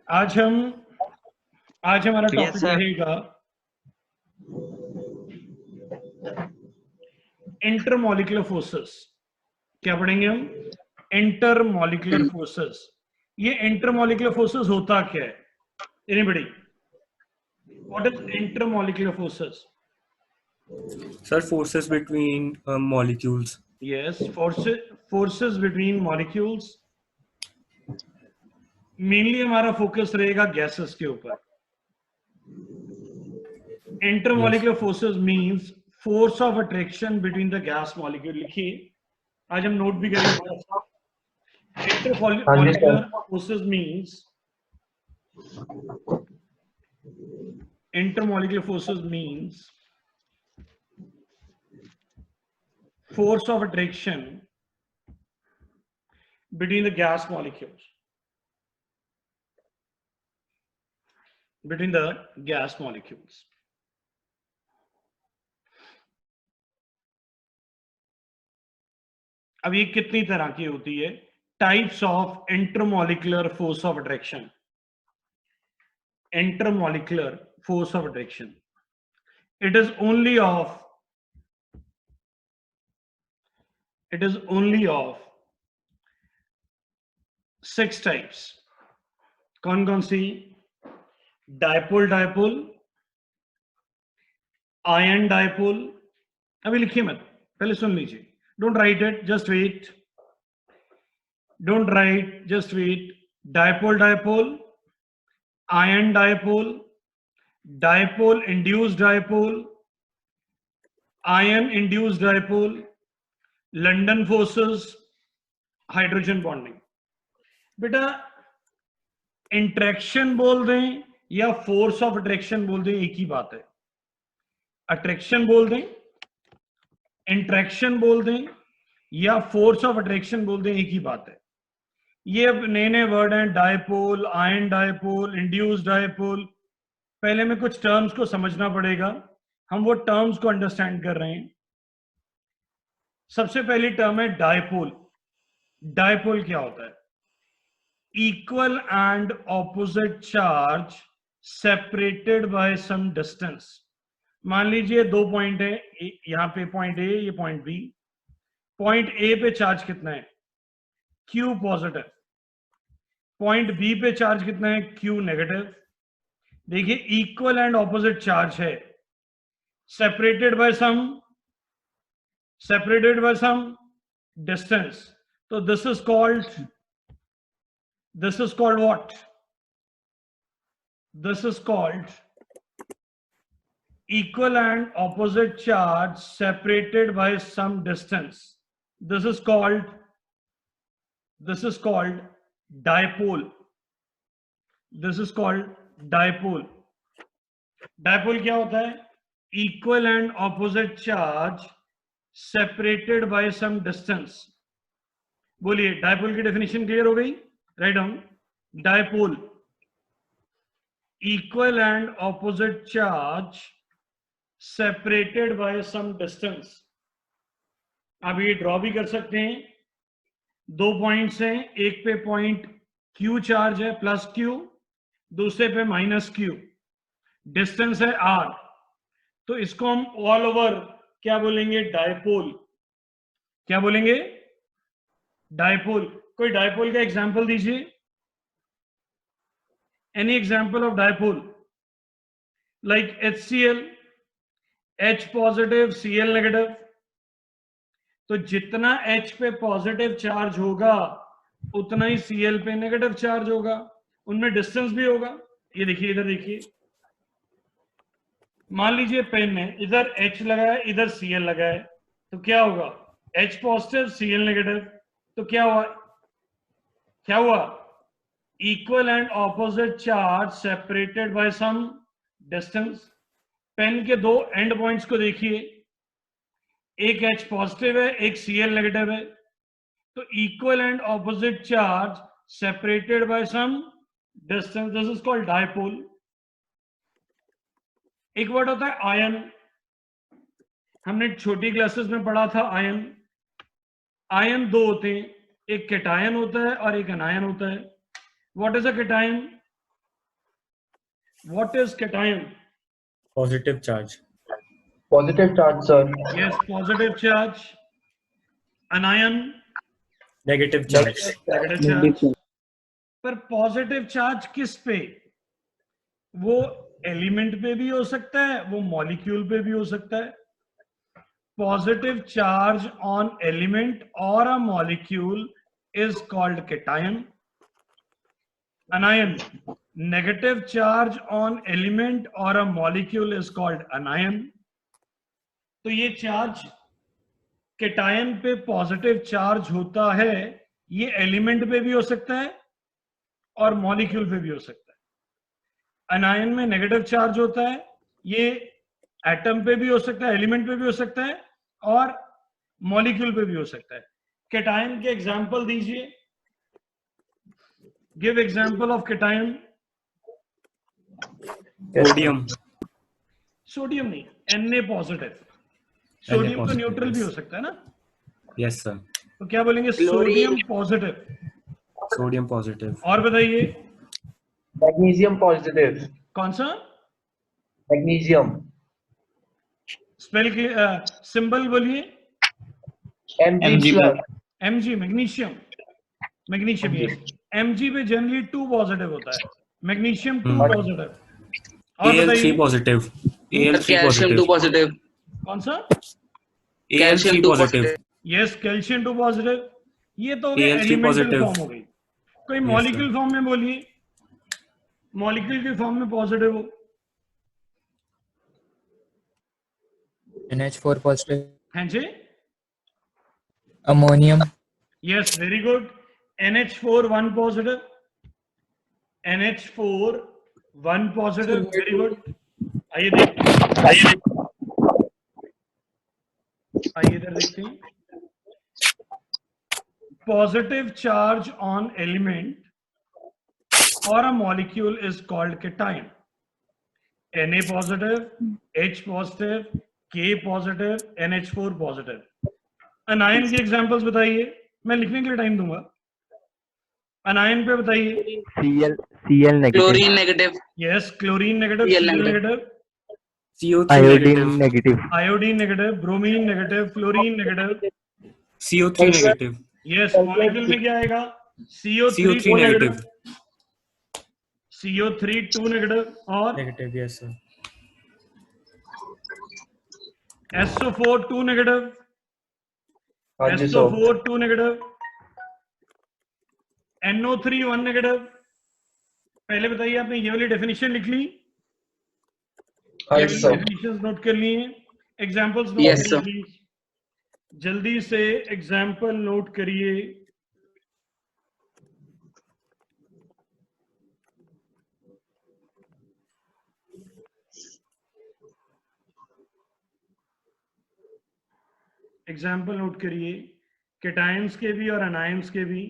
आज हमारा yes topic sir. रहेगा इंटरमॉलिक्यूलर फोर्सेस। क्या पढ़ेंगे हम? Intermolecular forces. ये इंटरमॉलिक्यूलर फोर्सेस होता क्या है? Anybody? What is intermolecular forces? Sir, forces between molecules. Yes, forces between molecules. Mainly हमारा फोकस रहेगा गैसेस के ऊपर। Intermolecular forces means force of attraction between the gas molecule. लिखिए, आज हम नोट भी करेंगे। Intermolecular forces means force of attraction between the gas molecules. अब ये कितनी तरह की होती है? Types of intermolecular force of attraction. Intermolecular force of attraction, it is only of 6 types। कौन कौन सी? Dipole dipole, ion dipole. अभी लिखिए मत, पहले सुन लीजिए। Don't write it, just wait. Don't write, just wait. Dipole dipole, ion dipole, dipole induced dipole, ion induced dipole, London forces, hydrogen bonding. बेटा, इंट्रैक्शन बोल दें या फोर्स ऑफ अट्रैक्शन बोल दें, एक ही बात है। अट्रैक्शन बोल दें, इंट्रैक्शन बोल दें या फोर्स ऑफ अट्रैक्शन बोल दें, एक ही बात है। ये अब नए नए वर्ड हैं, dipole, ion dipole, induced dipole. पहले में कुछ टर्म्स को समझना पड़ेगा, हम वो टर्म्स को अंडरस्टैंड कर रहे हैं। सबसे पहली टर्म है डायपोल। डायपोल क्या होता है? Equal and opposite charge separated by some distance. मान लीजिए 2 पॉइंट है, यहां पे पॉइंट ए, ये पॉइंट बी। पॉइंट ए पे चार्ज कितना है? Q positive. पॉइंट बी पे चार्ज कितना है? Q negative. देखिए, इक्वल एंड ऑपोजिट चार्ज है, सेपरेटेड बाय सम डिस्टेंस। तो this is called what? This is called equal and opposite charge separated by some distance. This is called dipole. This is called dipole. Dipole क्या होता है? Equal and opposite charge separated by some distance. बोलिए, dipole की definition clear हो गई? Write down. Dipole, equal and opposite charge separated by some distance. आप ये draw भी कर सकते हैं। 2 पॉइंट्स हैं, एक पे पॉइंट Q चार्ज है प्लस Q, दूसरे पे माइनस Q, डिस्टेंस है R। तो इसको हम ऑल ओवर क्या बोलेंगे? डायपोल। क्या बोलेंगे? डायपोल। कोई डायपोल का एग्जांपल दीजिए। Any example of dipole? Like HCl, H positive, Cl negative. तो जितना H पे पॉजिटिव चार्ज होगा उतना ही Cl पे नेगेटिव चार्ज होगा, उनमें डिस्टेंस भी होगा। ये देखिए, इधर देखिए, मान लीजिए पेन है, इधर H लगा है, इधर Cl लगा है, तो क्या होगा? H positive, Cl negative. तो क्या हुआ? Equal and opposite charge separated by some distance. Pen के 2 एंड पॉइंट्स को देखिए, एक H पॉजिटिव है, एक Cl नेगेटिव है। तो equal and opposite charge separated by some distance, this is called dipole. एक वर्ड होता है आयन। हमने छोटी क्लासेस में पढ़ा था आयन। आयन 2 होते हैं, एक कैटायन होता है और एक एनायन होता है। What is a cation? What is cation? Positive charge. Positive charge, sir. Yes, positive charge. Anion, Negative charge. negative charge. पर पॉजिटिव चार्ज किस पे? वो एलिमेंट पे भी हो सकता है, वो मॉलिक्यूल पे भी हो सकता है. Positive charge on element or a molecule is called cation. Anion, negative charge on element or a molecule is called anion. तो ये चार्ज केटायन पे पॉजिटिव चार्ज होता है, ये एलिमेंट पे भी हो सकता है और मॉलिक्यूल पे भी हो सकता है. अनायन में नेगेटिव चार्ज होता है, ये एटम पे भी हो सकता है, एलिमेंट पे भी हो सकता है और मॉलिक्यूल पे भी हो सकता है. केटायन के एग्जांपल दीजिए. Give example of cation. Sodium. Sodium नहीं, Na पॉजिटिव. सोडियम तो न्यूट्रल भी हो सकता है ना. Yes, sir. तो क्या बोलेंगे? Sodium positive. Sodium positive. और बताइए Magnesium positive. कौन सा? Magnesium. स्पेल के सिंबल बोलिए. Mg, sir. Mg, magnesium. Magnesium, yes. Mg पे जनरली 2 पॉजिटिव होता है, मैग्नीशियम 2 पॉजिटिव. और Al3 बताइए positive. Al3 Calcium 2 positive. positive. कौन सा? Al3 Calcium 2 positive. Yes, calcium 2 positive. ये तो हो गया Al3 एलिमेंटल positive. फॉर्म हो गई. कोई Yes, मॉलिक्यूल फॉर्म में बोलिए, मॉलिक्यूल के फॉर्म में पॉजिटिव हो. NH4 positive. हैं जी? Ammonium. Yes, very good. NH4 1 positive. NH4 1 positive, very good. आइए इधर देखते हैं. Positive charge on element or a molecule is called cation. Na positive, H positive, K positive, NH4 positive. अनायन के examples बताइए, मैं लिखने के लिए टाइम दूंगा. अनायन पे बताइए. Cl negative, Chlorine negative. Yes, chlorine negative, Cl Cl negative. Negative, CO3 iodine negative. negative, iodine negative, bromine negative, fluorine negative. CO3 negative. Yes, molecule में क्या आएगा? CO3 CO3 negative. CO3 2 negative और Negative, yes, sir. SO4 2 negative. हाँ जी, sir. SO4 2 negative. NO3 1 negative. पहले बताइए, आपने ये वाली डेफिनेशन लिख ली? हाँ ये जी, वाली sir. डेफिनेशंस नोट कर लिए हैं? एग्जांपल्स नोट Yes, करिए sir. प्लीज. जल्दी से एग्जांपल नोट करिए. एग्जाम्पल नोट करिए, केटायंस के भी और अनायंस के भी.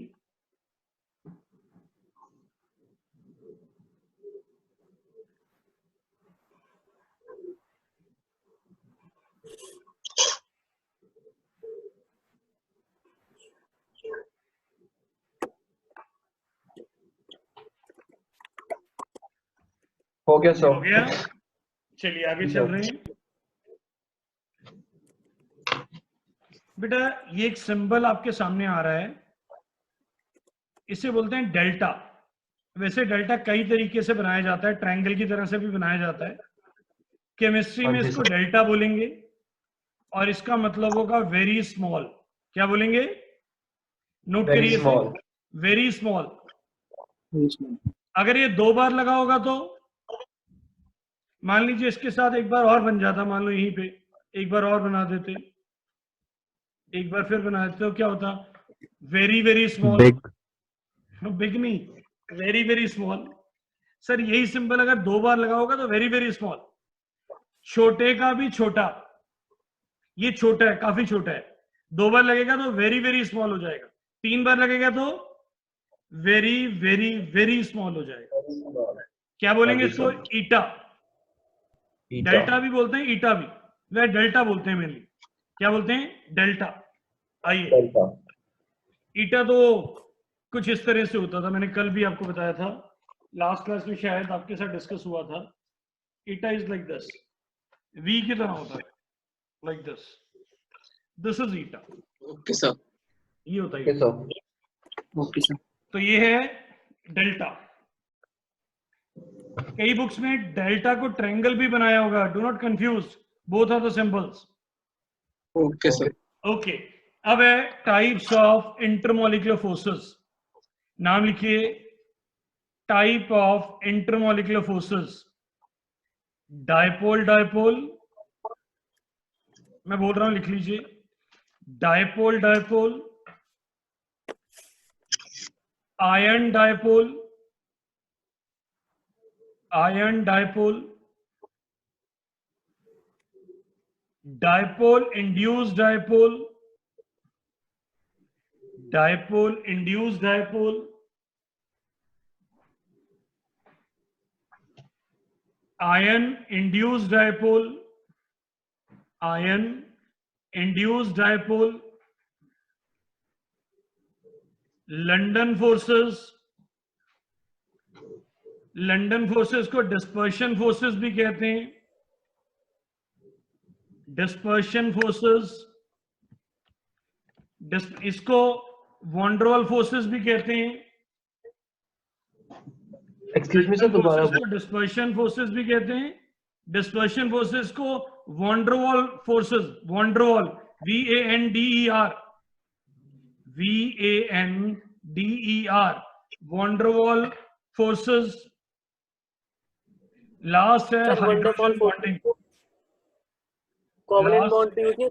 हो गया, sir. हो गया? चलिए आगे चल रहे हैं. बेटा, ये एक सिंबल आपके सामने आ रहा है, इसे बोलते हैं डेल्टा. वैसे डेल्टा कई तरीके से बनाया जाता है, ट्रायंगल की तरह से भी बनाया जाता है. केमिस्ट्री में हाँ जी, इसको सर. डेल्टा बोलेंगे और इसका मतलब होगा वेरी स्मॉल. क्या बोलेंगे? नोट Very करिए, small. Very small. अगर ये 2 बार लगा होगा तो मान लीजिए इसके साथ एक बार और बन जाता, मान लो यहीं पे एक बार और बना देते, एक बार फिर बना देते, तो क्या होता? Very very small. big, big नहीं, वेरी वेरी स्मॉल. सर यही सिंबल अगर 2 बार लगा होगा तो वेरी वेरी स्मॉल. छोटे का भी छोटा, ये छोटा है, काफी छोटा है. 2 बार लगेगा तो वेरी वेरी स्मॉल हो जाएगा. 3 बार लगेगा तो वेरी वेरी वेरी स्मॉल हो जाएगा. क्या बोलेंगे हाँ जी, इसको? सर. ईटा. Eta. डेल्टा भी बोलते हैं, ईटा भी. वह डेल्टा बोलते हैं मेनली. क्या बोलते हैं? डेल्टा. आइए, Delta. ईटा तो कुछ इस तरह से होता था, मैंने कल भी आपको बताया था. लास्ट क्लास में शायद आपके साथ डिस्कस हुआ था। Eta is like this, V की तरह होता है, like this is eta, okay sir. ये होता है Okay, eta. sir. Okay sir. तो ये है डेल्टा। कई बुक्स में डेल्टा को ट्रायंगल भी बनाया होगा, do not confuse, both are the symbols. Okay sir. Okay, अब है टाइप्स ऑफ इंटरमॉलिक्यूलर फोर्सेस। नाम लिखिए, type of intermolecular forces. Dipole dipole, मैं बोल रहा हूं लिख लीजिए, dipole dipole, ion dipole, ion dipole, dipole induced dipole, dipole induced dipole, ion induced dipole, ion induced dipole, London forces, London forces को dispersion forces भी कहते हैं, डिस्पर्शन फोर्सेस, इसको वॉन्ड्रोल फोर्सेस भी कहते हैं, Excuse me, sir. दोबारा फोर्सेस को डिस्पर्शन फोर्सेस भी कहते हैं, डिस्पर्शन फोर्सेस को van der Waals forces, van der Waals, VANDER, VANDER, van der Waals forces. Last है हाइड्रोजन बॉन्डिंग, कोवलेंट बॉन्ड पे यूज नहीं।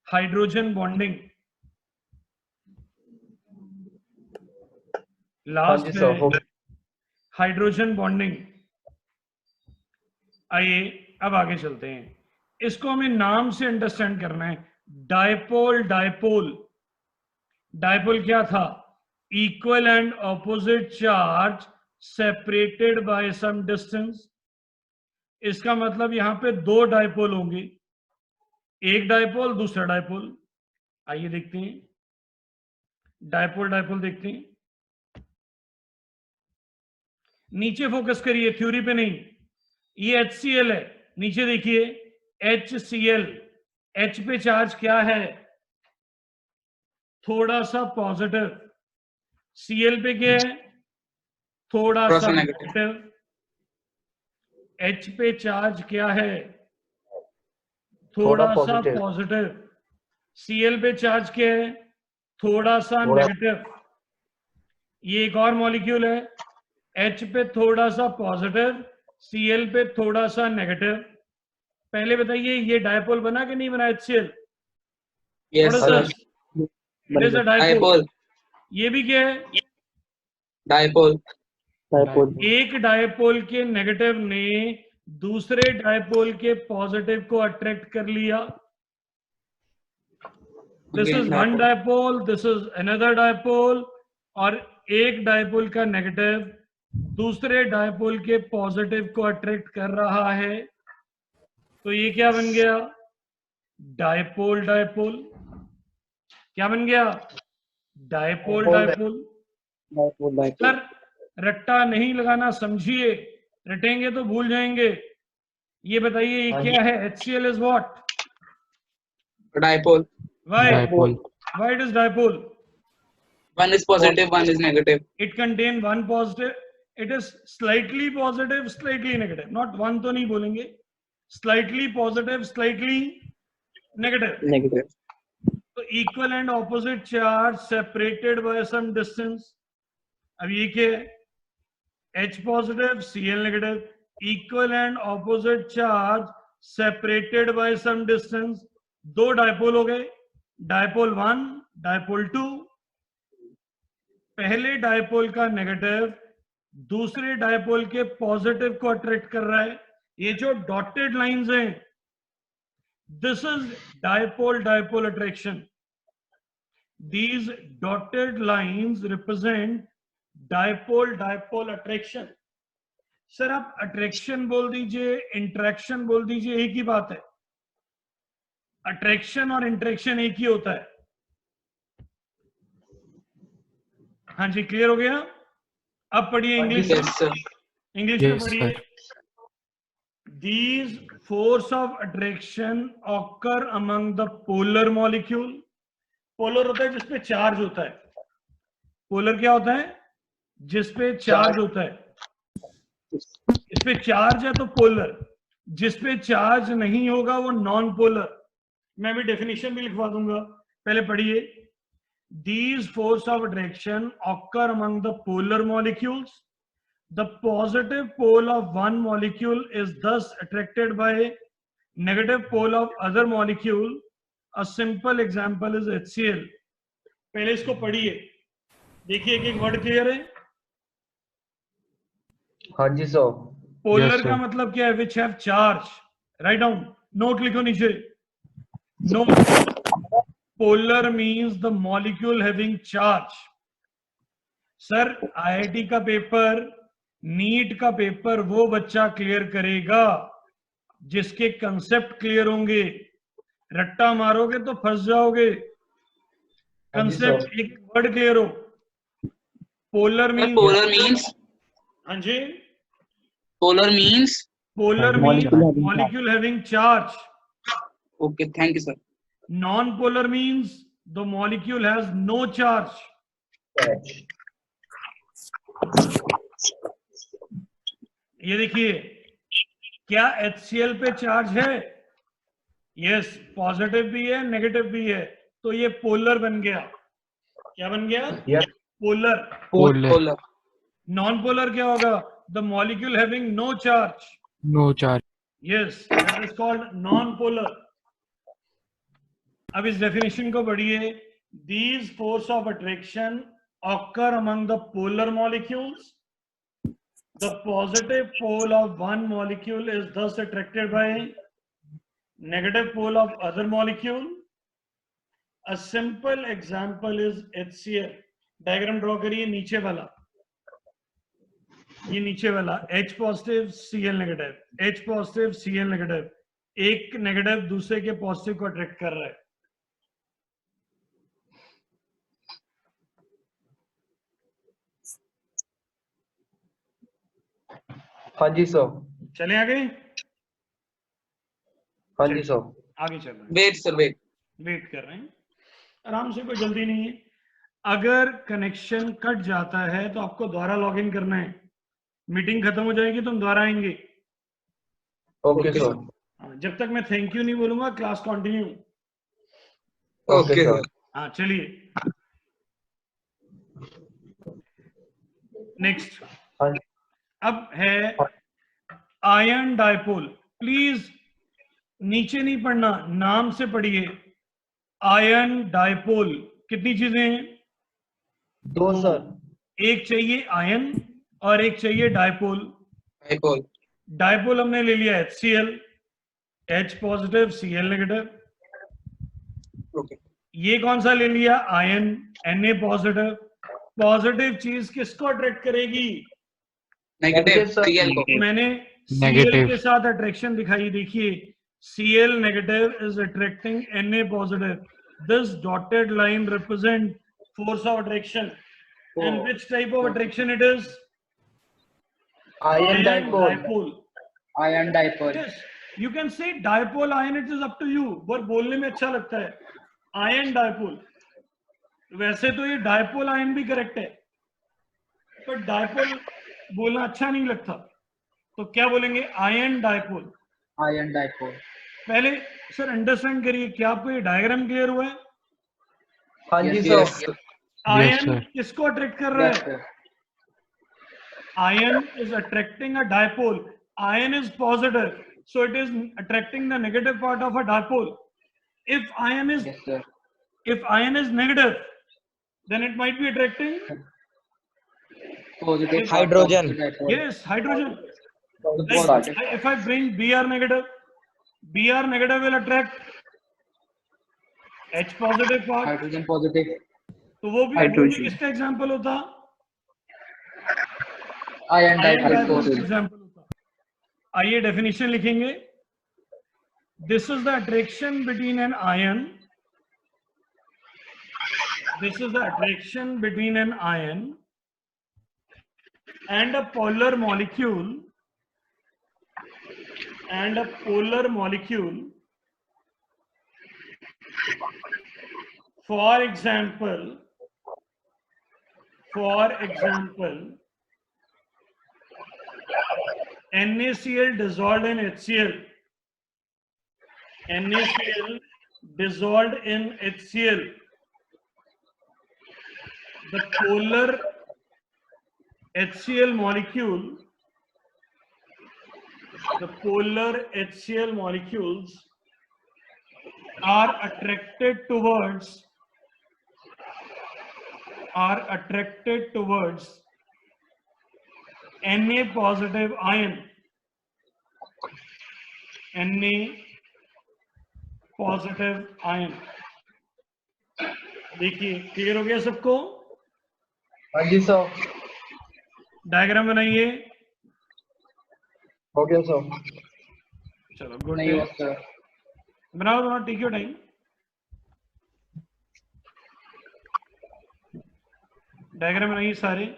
हाइड्रोजन बॉन्डिंग लास्ट जी, sir. है, हाइड्रोजन बॉन्डिंग। आइए अब आगे चलते हैं, इसको हमें नाम से अंडरस्टैंड करना है। डायपोल डायपोल, डायपोल क्या था? Equal and opposite charge separated by some distance. इसका मतलब यहां पे दो डायपोल होंगे, एक डायपोल दूसरा डायपोल। आइए देखते हैं, डायपोल डायपोल देखते हैं। नीचे फोकस करिए, थ्योरी पे नहीं। ये HCl है, नीचे देखिए HCl, H पे चार्ज क्या है? थोड़ा सा पॉजिटिव। Cl पे क्या है? थोड़ा सा नेगेटिव। H पे चार्ज क्या है? थोड़ा सा पॉजिटिव। Cl पे चार्ज क्या है? थोड़ा सा नेगेटिव। ये एक और मॉलिक्यूल है, H पे थोड़ा सा पॉजिटिव, Cl पे थोड़ा सा नेगेटिव। पहले बताइए ये डायपोल बना कि नहीं बना HCl? Yes sir. It is a dipole. ये भी क्या है? डायपोल। एक डायपोल के नेगेटिव ने दूसरे डायपोल के पॉजिटिव को अट्रैक्ट कर लिया। This is one dipole, this is another dipole, और एक डायपोल का नेगेटिव दूसरे डायपोल के पॉजिटिव को अट्रैक्ट कर रहा है। तो ये क्या बन गया? Dipole dipole. क्या बन गया? Dipole dipole. सर रट्टा नहीं लगाना, समझिए, रटेंगे तो भूल जाएंगे। ये बताइए ये क्या है? HCl is what? Dipole. Why? Why it is dipole? One is positive, one is negative. It contain one positive. It is slightly positive, slightly negative. Not one तो नहीं बोलेंगे, slightly positive, slightly negative. Negative. तो equal and opposite charge separated by some distance. अब ये क्या है? H positive, Cl negative. Equal and opposite charge separated by some distance. दो dipole हो गए, डायपोल 1, डायपोल 2। पहले डायपोल का नेगेटिव दूसरे डायपोल के पॉजिटिव को अट्रैक्ट कर रहा है। ये जो डॉटेड लाइंस हैं, this is dipole dipole attraction. These dotted lines represent dipole dipole attraction. Sir आप अट्रैक्शन बोल दीजिए, इंट्रैक्शन बोल दीजिए, एक ही बात है। अट्रैक्शन और इंट्रैक्शन एक ही होता है। हाँ जी, क्लियर हो गया? अब पढ़िए इंग्लिश Yes, sir. इंग्लिश में Yes, पढ़िए. sir. These force of attraction occur among the polar molecule. Polar होता है जिसपे चार्ज होता है. पोलर क्या होता है? जिसपे चार्ज होता है. इस पे चार्ज है तो पोलर, जिस पे चार्ज नहीं होगा वो नॉन पोलर. मैं भी डेफिनेशन भी लिखवा दूंगा, पहले पढ़िए. These force of attraction occur among the polar molecules. The positive pole of one molecule is thus attracted by negative pole of other molecule. A simple example is HCl. पहले इसको पढ़िए, देखिए एक एक वर्ड क्लियर है. हाँ जी sir. Polar Yes, का sir. मतलब क्या है? Which have charge. Write down, note लिखो नीचे. Note. Polar means the molecule having charge. Sir IIT का पेपर, नीट का पेपर वो बच्चा क्लियर करेगा जिसके कंसेप्ट क्लियर होंगे. रट्टा मारोगे तो फंस जाओगे. हाँ जी कंसेप्ट सर. एक वर्ड क्लियर हो. पोलर मींस, Polar means हाँ जी, polar means. Polar means molecule having charge. Okay, thank you, sir. Non-polar means the molecule has no charge. ये देखिए, क्या HCl पे चार्ज है? यस, पॉजिटिव भी है नेगेटिव भी है, तो ये पोलर बन गया. क्या बन गया? Yes. Polar. Polar. Polar. Non polar क्या होगा? The molecule having no charge. No charge. Yes, that is called non polar. अब इस डेफिनेशन को पढ़िए. These force of attraction occur among the polar molecules. The positive pole of one molecule is thus attracted by negative pole of other molecule. A simple example is HCl. Diagram draw करिए. नीचे वाला, ये नीचे वाला H positive Cl negative, H positive Cl negative. एक negative दूसरे के positive को अट्रैक्ट कर रहा है. हाँ जी सर. चले आगे. हाँ जी सर. आगे चल रहे हैं. Wait, sir, wait. वेट कर रहे हैं, आराम से, कोई जल्दी नहीं है. अगर कनेक्शन कट जाता है तो आपको दोबारा लॉग इन करना है. मीटिंग खत्म हो जाएगी तो हम दोबारा आएंगे. Okay Okay, sir. हाँ, जब तक मैं थैंक यू नहीं बोलूंगा class continue. Okay Okay, sir. sir. हाँ चलिए नेक्स्ट. हाँ जी. अब है आयन डायपोल. प्लीज नीचे नहीं पढ़ना, नाम से पढ़िए. Ion dipole. कितनी चीजें हैं? 2 सर. एक चाहिए आयन और एक चाहिए डायपोल. Dipole. डायपोल हमने ले लिया HCl, H positive Cl negative. Okay. ये कौन सा ले लिया? Ion, Na positive. पॉजिटिव चीज किसको अट्रैक्ट करेगी? Negative. Negative, sir. Cl को. मैंने Cl Negative. के साथ अट्रैक्शन दिखाई. देखिए, Cl negative is attracting Na positive. This dotted line represent force of attraction. And which type of attraction it is? Iron dipole. Dipole. Iron dipole. Yes, you can say dipole ion. It is up to you. पर बोलने में अच्छा लगता है. Iron dipole. वैसे तो ये dipole ion भी करेक्ट है, पर डायपोल बोलना अच्छा नहीं लगता, तो क्या बोलेंगे? Ion dipole. Iron dipole. पहले सर अंडरस्टैंड करिए, क्या आपको ये डायग्राम क्लियर हुआ है? हाँ जी Yes, sir. sir. Ion sir. किसको अट्रैक्ट कर रहा Yes, है? sir. Iron is attracting a dipole. Iron is positive, so it is attracting the negative part of a dipole. If iron is Yes, sir. negative, then it might be attracting, Positive. Hydrogen. Dipole. yes, hydrogen. Positive. Like, if I bring Br negative will attract H positive part. Hydrogen positive. तो वो भी किसका example होता? Iron ion dipole dipole positive. Example होता. आइए definition लिखेंगे. This is the attraction between an ion. This is the attraction between an ion and a polar molecule for example NaCl dissolved in HCl, the polar HCl molecules are attracted towards Na positive ion. देखिए clear हो गया सबको? हाँ जी sir, diagram बनाइए. हो गया sir. चलो गुड. नहीं हुआ सर. बनाओ, टेक योर टाइम. डायग्राम बनाइए सारे.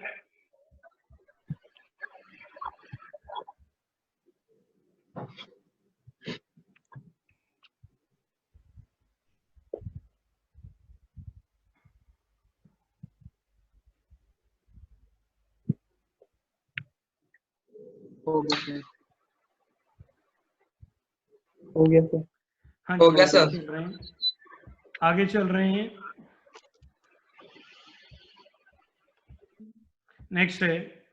हो गया सर. हो गया सर. हाँ हो गया जी, सर. आगे चल रहे हैं. नेक्स्ट है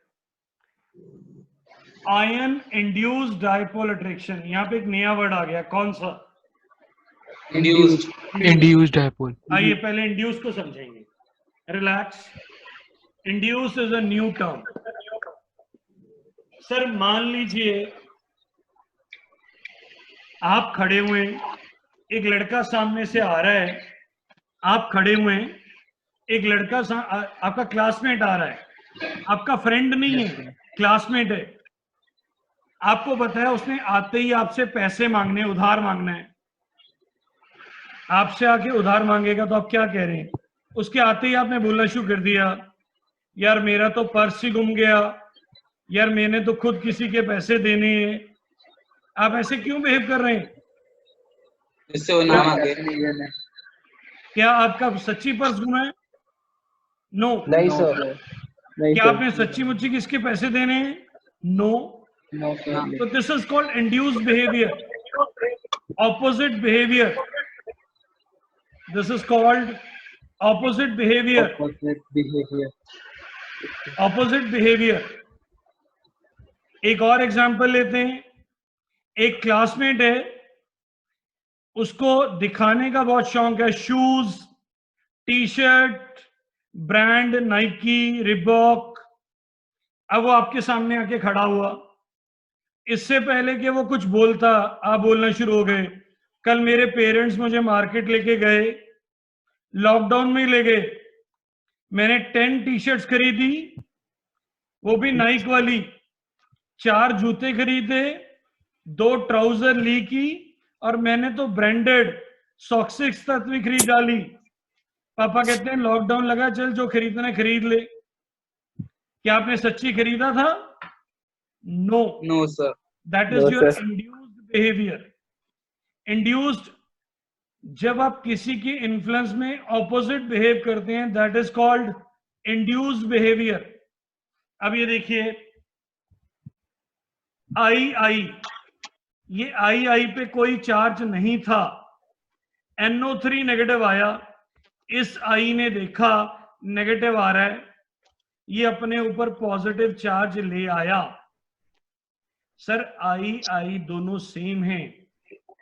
आयन इंड्यूस्ड डाइपोल अट्रैक्शन. यहाँ पे एक नया वर्ड आ गया, कौन सा? Induced. Induced dipole. आइए पहले इंड्यूस को समझेंगे. Relax. Induce is a new term. Sir मान लीजिए आप खड़े हुए हैं, एक लड़का सामने से आ रहा है. आप खड़े हुए हैं, एक लड़का आपका क्लासमेट आ रहा है, आपका फ्रेंड नहीं है, क्लासमेट है. आपको पता है उसने आते ही आपसे पैसे मांगने, उधार मांगना है. आपसे आके उधार मांगेगा तो आप क्या कह रहे हैं? उसके आते ही आपने बोलना शुरू कर दिया, यार मेरा तो पर्स ही गुम गया, यार मैंने तो खुद किसी के पैसे देने हैं. आप ऐसे क्यों बिहेव कर रहे हैं? इससे वो नाम आ गया. नहीं देना. क्या आपका सच्ची पर्स गुमा है? नो. नहीं No, सर. sir. नहीं क्या सर. आपने सच्ची मुच्ची किसके पैसे देने हैं? नो. No, sir. तो this is called induced behaviour, opposite behaviour. This is called opposite behaviour. Opposite behaviour. एक और एग्जांपल लेते हैं. एक क्लासमेट है, उसको दिखाने का बहुत शौक है, shoes, T shirt, brand Nike, Reebok. अब वो आपके सामने आके खड़ा हुआ. इससे पहले कि वो कुछ बोलता, आप बोलना शुरू हो गए, कल मेरे पेरेंट्स मुझे मार्केट लेके गए, लॉकडाउन में ले गए, मैंने 10 टी शर्ट्स खरीदी, वो भी नाइक वाली, 4 जूते खरीदे, 2 ट्राउजर ली की, और मैंने तो ब्रांडेड सॉक्सिक्स तक भी खरीद डाली. पापा कहते हैं लॉकडाउन लगा, चल जो खरीदना है खरीद ले. क्या आपने सच्ची खरीदा था? No. No, sir. That is No, your sir. Induced behaviour. Induced, जब आप किसी की इन्फ्लुएंस में ऑपोजिट बिहेव करते हैं, that is called induced behaviour. अब ये देखिए आई, ये आई पे कोई चार्ज नहीं था, NO3 नेगेटिव आया. इस आई ने देखा नेगेटिव आ रहा है, ये अपने ऊपर पॉजिटिव चार्ज ले आया. सर आई दोनों सेम हैं,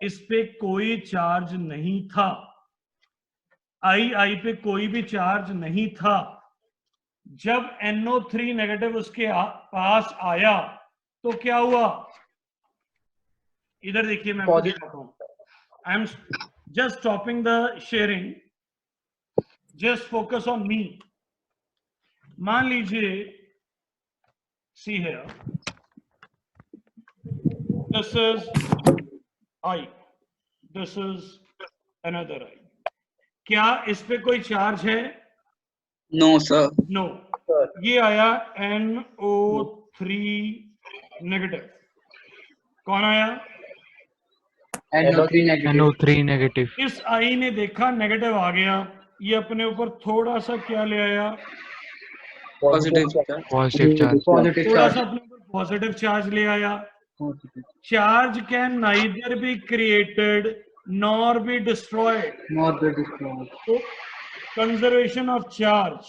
इस पे कोई चार्ज नहीं था. आई पे कोई भी चार्ज नहीं था. जब NO3 नेगेटिव उसके पास आया तो क्या हुआ? इधर देखिए, मैं आपको दिखाता हूं. I am just stopping the sharing, just focus on me. मान लीजिए, see here, this is I, this is another I. क्या इस पे कोई चार्ज है? No, sir. नो. sir. ये आया NO3 नेगेटिव। कौन आया? NO3 negative. NO3 negative. इस आई ने देखा नेगेटिव आ गया, ये अपने ऊपर थोड़ा सा क्या ले आया? Positive charge. charge. Positive charge. Positive थोड़ा charge. सा अपने ऊपर पॉजिटिव चार्ज ले आया। Positive. Charge can neither be created nor be destroyed. Not the destroyed. तो कंजर्वेशन ऑफ चार्ज,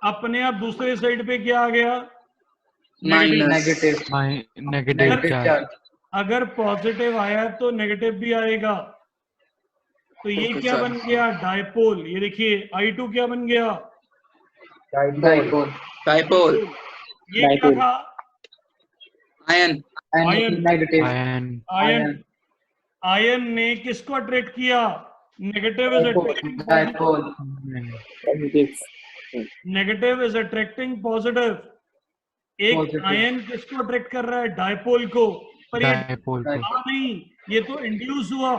अपने आप दूसरे साइड पे क्या आ गया? Minus. Negative. My negative Negative charge. charge. अगर पॉजिटिव आया तो नेगेटिव भी आएगा। तो ये Okay, क्या sir. बन गया? डायपोल। ये देखिए I2 क्या बन गया? Dipole. Dipole. ये क्या था? Ion. NO3 Ion. negative. Ion. Ion. Ion ने किसको अट्रैक्ट किया? Negative is attracting Dipole. Negative is attracting positive. एक Positive. आयन किसको अट्रैक्ट कर रहा है? डायपोल को। पर ये Dipole को। नहीं, ये तो इंड्यूस हुआ।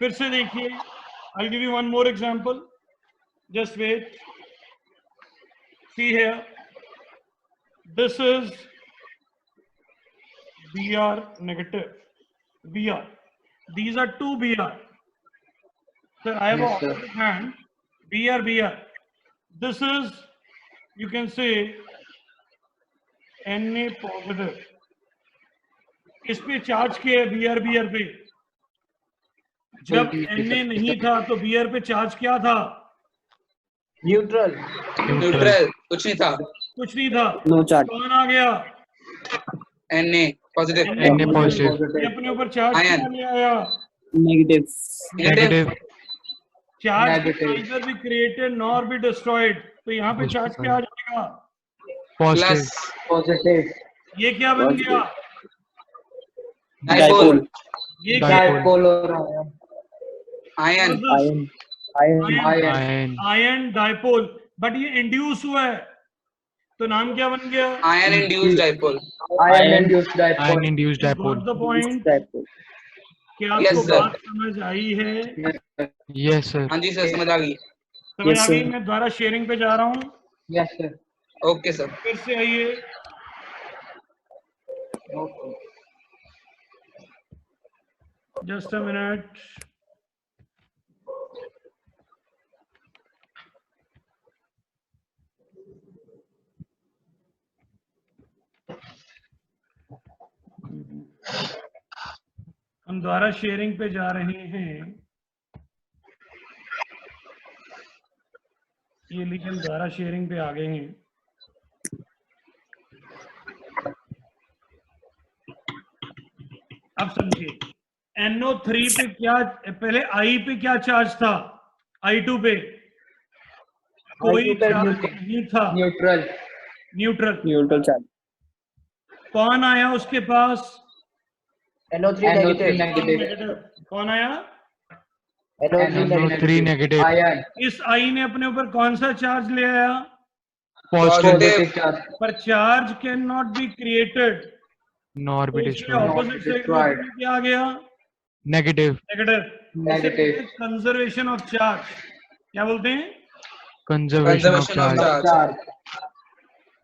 फिर से देखिए, I'll give you one more example. Just wait. See here. This is Br negative. Br. These are two Br. Sir, I have Yes, a sir. opposite hand. Br. This is, you can say, Na positive. इस पे charge किया है Br पे। जब Na नहीं था तो Br पे चार्ज क्या था? Neutral. Neutral. कुछ नहीं था. कुछ नहीं था। No charge. कौन आ गया? Na. Positive. Na positive. ये अपने ऊपर चार्ज Ion. क्या ले आया? Negative. Negative. Charge Negative. neither be created nor be destroyed। तो यहाँ पे चार्ज क्या आ जाएगा? Positive. Plus. Positive. ये क्या बन गया? Dipole. ये क्या है? Dipole. Dipole or ion. Ion. Ion. Ion. Ion dipole. But ये इंड्यूस हुआ है, तो नाम क्या बन गया? Ion induced dipole. Ion induced Ion dipole. induced Got dipole. the point? क्या Yes, आपको sir. बात समझ आई है? Yes, sir. Yes, sir. हाँ जी सर, समझ आ गई. समझ आ गई? मैं दोबारा शेयरिंग पे जा रहा हूँ। Yes, sir. Okay sir. फिर से आइए। Okay. Just a minute. हम दोबारा शेयरिंग पे जा रहे हैं। ये लेकिन दोबारा शेयरिंग पे आ गए हैं। अब समझिए, NO3 पे क्या, पहले I पे क्या चार्ज था? I2 पे कोई I2 पे चार्ज neutral. नहीं था। Neutral. न्यूट्रल। Neutral charge. कौन आया उसके पास? NO3 NO3 negative. negative. कौन आया? NO3 negative. NO3 negative. Ion. इस I ने अपने ऊपर कौन सा चार्ज ले आया? Positive. Positive charge. पर charge can not be created. Nor be destroyed. Opposite side destroyed. में क्या आ गया? Negative. Negative. Negative. Conservation of charge. क्या बोलते हैं? Conservation of Conservation of charge. charge. Charge.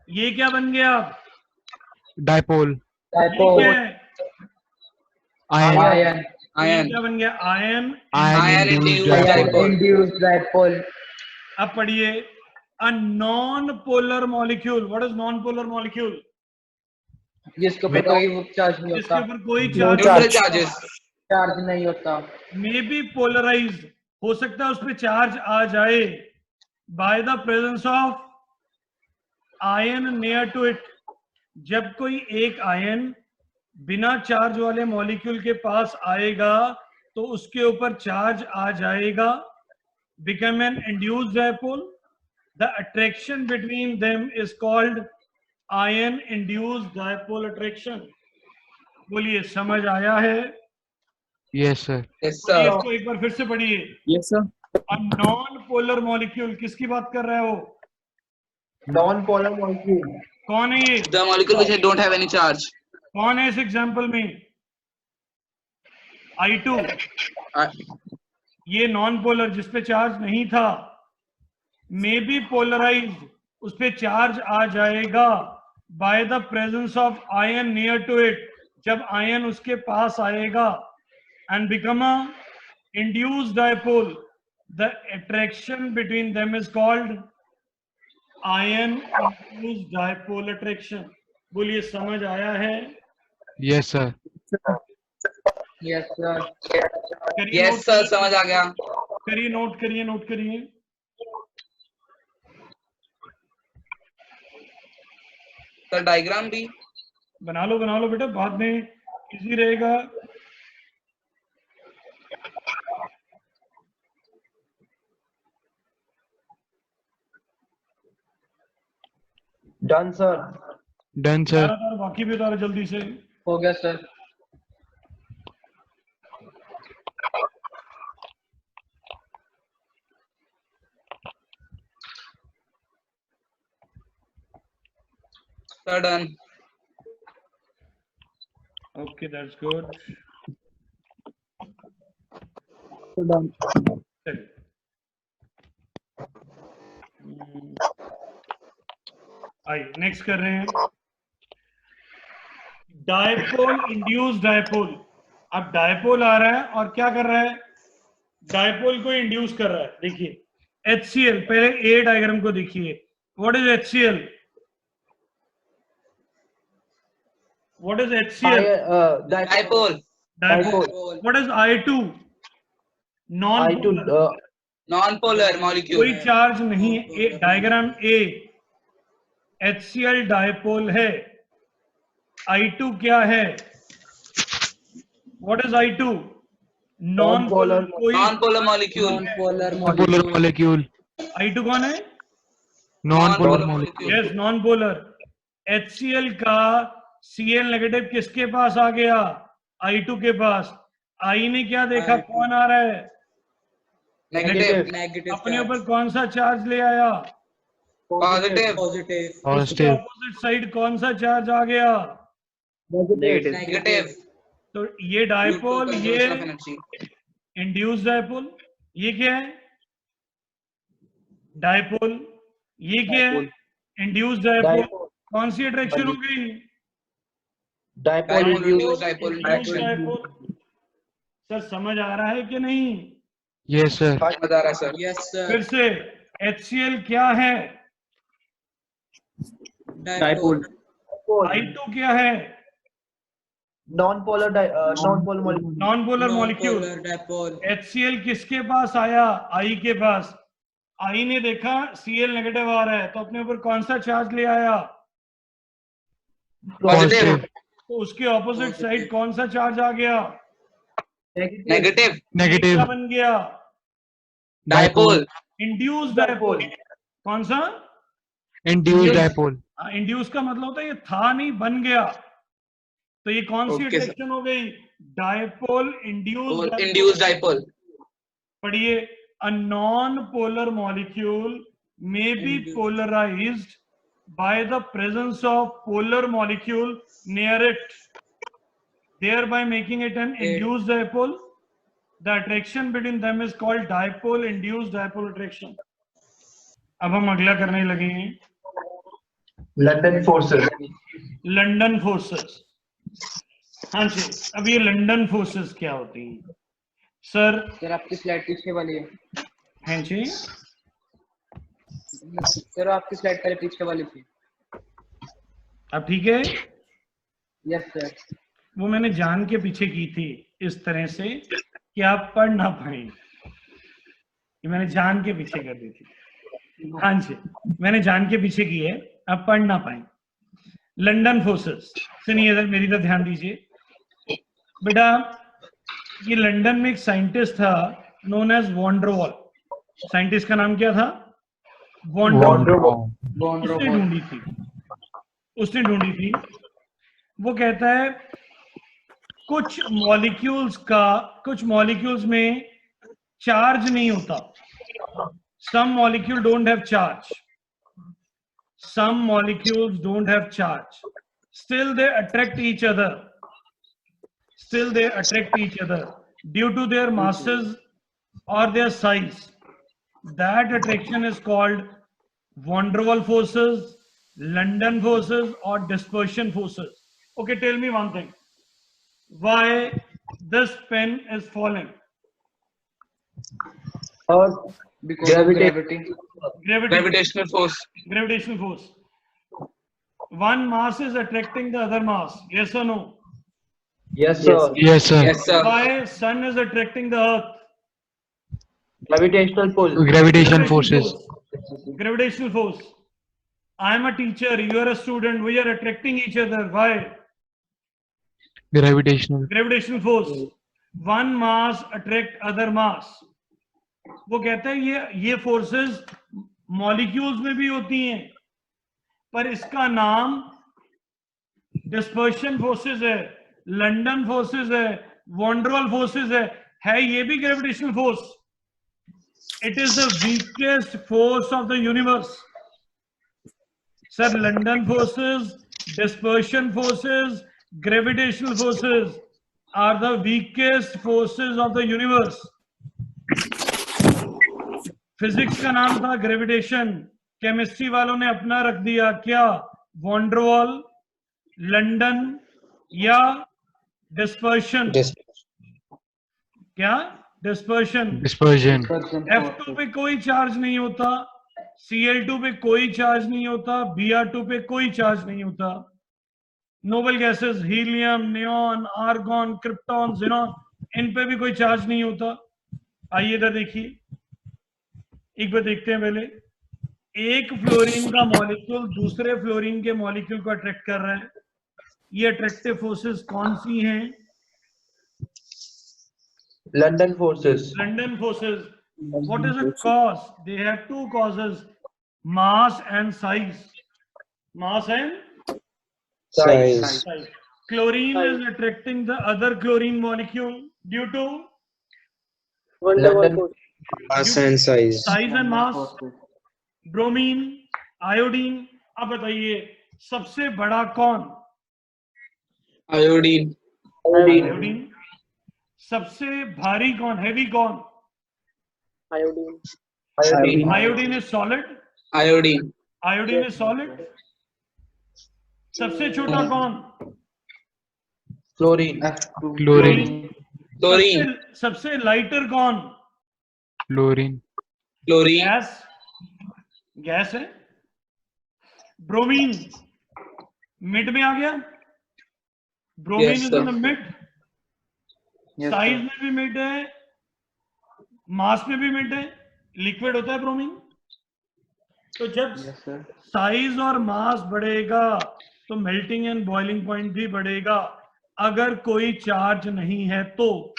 ये क्या बन गया? Dipole. ये क्या Dipole. है? Ion. Ion. ये Ion. क्या बन गया? Ion. Ion Ion induced induced Ion dipole. dipole. induced dipole. अब पढ़िए, a non polar molecule. What is non polar molecule? जिसके ऊपर कोई चार्ज नहीं जिसके होता, ऊपर कोई Neutral चार्ज charges. चार्ज नहीं होता. मे बी पोलराइज, हो सकता है उस पर चार्ज आ जाए by the presence of ion near to it. जब कोई एक आयन बिना चार्ज वाले मॉलिक्यूल के पास आएगा तो उसके ऊपर चार्ज आ जाएगा, become an induced dipole. The attraction between them is called ion induced dipole attraction. बोलिए, समझ आया है? Yes, sir. Yes बोलिए, sir. इसको एक बार फिर से पढ़िए। Yes sir. Non polar molecule, किसकी बात कर रहे हो? Non-polar molecule. कौन है ये? The molecule which don't have any charge. कौन है इस एग्जाम्पल में? I2। ये नॉन पोलर, जिसपे चार्ज नहीं था, मे बी पोलराइज्ड, उस पे चार्ज आ जाएगा by the presence of ion near to it, जब आयन उसके पास आएगा, and become a induced dipole, the attraction between them is called ion induced dipole attraction. बोलिए समझ आया है? Yes, sir. Yes sir. करिए यस नोट, सर, समझ आ गया। करिए नोट, करिए नोट करिए। सर डायग्राम भी। बना लो बेटा, बाद में इजी रहेगा। Done, sir. Done, sir. उतारो, बाकी भी उतारो जल्दी से। हो गया sir. Sir done. Okay, that's good. Done. चलिए, आइए नेक्स्ट कर रहे हैं डायपोल इंड्यूस डायपोल। अब डायपोल आ रहा है और क्या कर रहा है, डायपोल को इंड्यूस कर रहा है। देखिए HCl, पहले ए डायग्राम को देखिए। What is HCl? What is HCl? Dipole. Dipole. What is I2? Non I2, non polar कोई मॉलिक्यूल। चार्ज नहीं है। डायग्राम ए HCl डायपोल है। I2 क्या है? What is I2? Non polar. कोई non polar molecule. Non polar Non-polar molecule. I2 कौन है? Non-polar molecule. Yes, non polar. HCl का Cl नेगेटिव किसके पास आ गया? I2 के पास। I ने क्या देखा, कौन आ रहा है? नेगेटिव। नेगेटिव अपने ऊपर कौन सा चार्ज ले आया? पॉजिटिव। पॉजिटिव उसके Positive. ऑपोजिट साइड कौन सा चार्ज आ गया? negative. नेगेटिव। तो ये डायपोल, ये एनर्जी। Induce dipole. ये क्या है? डायपोल। ये क्या है? Induce dipole. Dipole. कौन सी अट्रैक्शन हो गई? Dipole dipole induced. Induce dipole induce interaction. Dipole. Sir समझ आ रहा है कि नहीं? Yes, sir. समझ आ रहा है सर। यस फिर सर। से HCl क्या है? डायपोल I2 क्या है? Non-polar molecule. Non polar molecule. Dipole HCl किसके पास आया? I के पास। I ने देखा Cl नेगेटिव आ रहा है, तो अपने ऊपर कौन सा चार्ज ले आया? पॉजिटिव। तो उसके ऑपोजिट साइड कौन सा चार्ज आ गया? नेगेटिव। Negative. क्या बन गया? डायपोल। Induce dipole. कौन सा? Induced dipole. इंड्यूस का मतलब होता है ये था नहीं, बन गया। तो ये कौन सी Okay, sir. अट्रैक्शन हो गई? Dipole induce. Induce dipole. पढ़िए, a non-polar molecule may be polarized by the presence of polar molecule near it, thereby making it an induced dipole. The attraction between them is called dipole-induced dipole attraction. अब हम अगला करने लगे हैं London forces. London forces. हाँ जी, अब ये London forces क्या होती हैं? सर सर आपकी स्लाइड पीछे वाली है। हैं जी, सर आपकी स्लाइड पहले पीछे वाली थी। अब ठीक है। Yes sir. वो मैंने जान के पीछे की थी इस तरह से कि आप पढ़ ना पाए, ये मैंने जान के पीछे कर दी थी। हाँ जी, मैंने जान के पीछे की है, आप पढ़ ना पाए। लंदन फोर्सेस, सुनिए इधर मेरी तरफ ध्यान दीजिए बेटा। ये लंदन में एक साइंटिस्ट था known as van der Waals. Scientist का नाम क्या था? Von der wall. उसने ढूंढी थी। वो कहता है कुछ मॉलिक्यूल्स में चार्ज नहीं होता। some molecule don't have charge, still they attract each other due to their masses or their size. That attraction is called van der Waals forces, London forces, or dispersion forces? Okay, tell me one thing. Why this pen is falling? Earth. Because of Gravity. gravity. Gravitational force. Gravitational force. One mass is attracting the other mass. Yes or no? Yes, sir. Yes, sir. Yes, sir. Why sun is attracting the earth? Gravitational pull. Gravitation forces. Gravitational force. I am a teacher. You are a student. We are attracting each other. Why? Gravitational. Gravitational force. One mass attract other mass. वो कहता है ये forces molecules में भी होती हैं, पर इसका नाम डिस्पर्शन फोर्सेस है, लंदन फोर्सेस है, वैन डर वाल्स फोर्सेस है ये भी gravitational force. It is the weakest force of the universe. Sir, London forces, dispersion forces, gravitational forces are the weakest forces of the universe. Physics का नाम था gravitation, chemistry वालों ने अपना रख दिया क्या? वैन डर वाल, लंदन या डिस्पर्शन? क्या? डिस्पर्शन. Dispersion. F2 पे कोई चार्ज नहीं होता, Cl2 पे कोई चार्ज नहीं होता, Br2 पे कोई चार्ज नहीं होता. Noble gases, helium, neon, argon, krypton, xenon, इन पे भी कोई चार्ज नहीं होता. आइए इधर देखिए, एक बार देखते हैं. पहले एक फ्लोरीन का मॉलिक्यूल दूसरे फ्लोरीन के मॉलिक्यूल को अट्रैक्ट कर रहा है. ये अट्रैक्टिव फोर्सेस कौन सी हैं? London forces. London forces. What is the cause? They have two causes: mass and size. Mass and Size. size. Chlorine is attracting the other chlorine molecule due to London Mass and size. size and mass. Bromine, iodine. अब बताइए सबसे बड़ा कौन? Iodine. Iodine. सबसे भारी कौन, heavy कौन? Iodine. Iodine is solid. Iodine. Iodine is solid. सबसे छोटा कौन? Chlorine. Chlorine. Chlorine. सबसे लाइटर कौन? Chlorine. Chlorine. गैस. गैस है. ब्रोमीन मिड में आ गया. Bromine Yes, is sir. In the mid. Size में भी मिड है, मास में भी मिड है. लिक्विड होता है ब्रोमीन. तो जब साइज और मास बढ़ेगा तो मेल्टिंग एंड बॉइलिंग पॉइंट भी बढ़ेगा. अगर कोई चार्ज नहीं है तो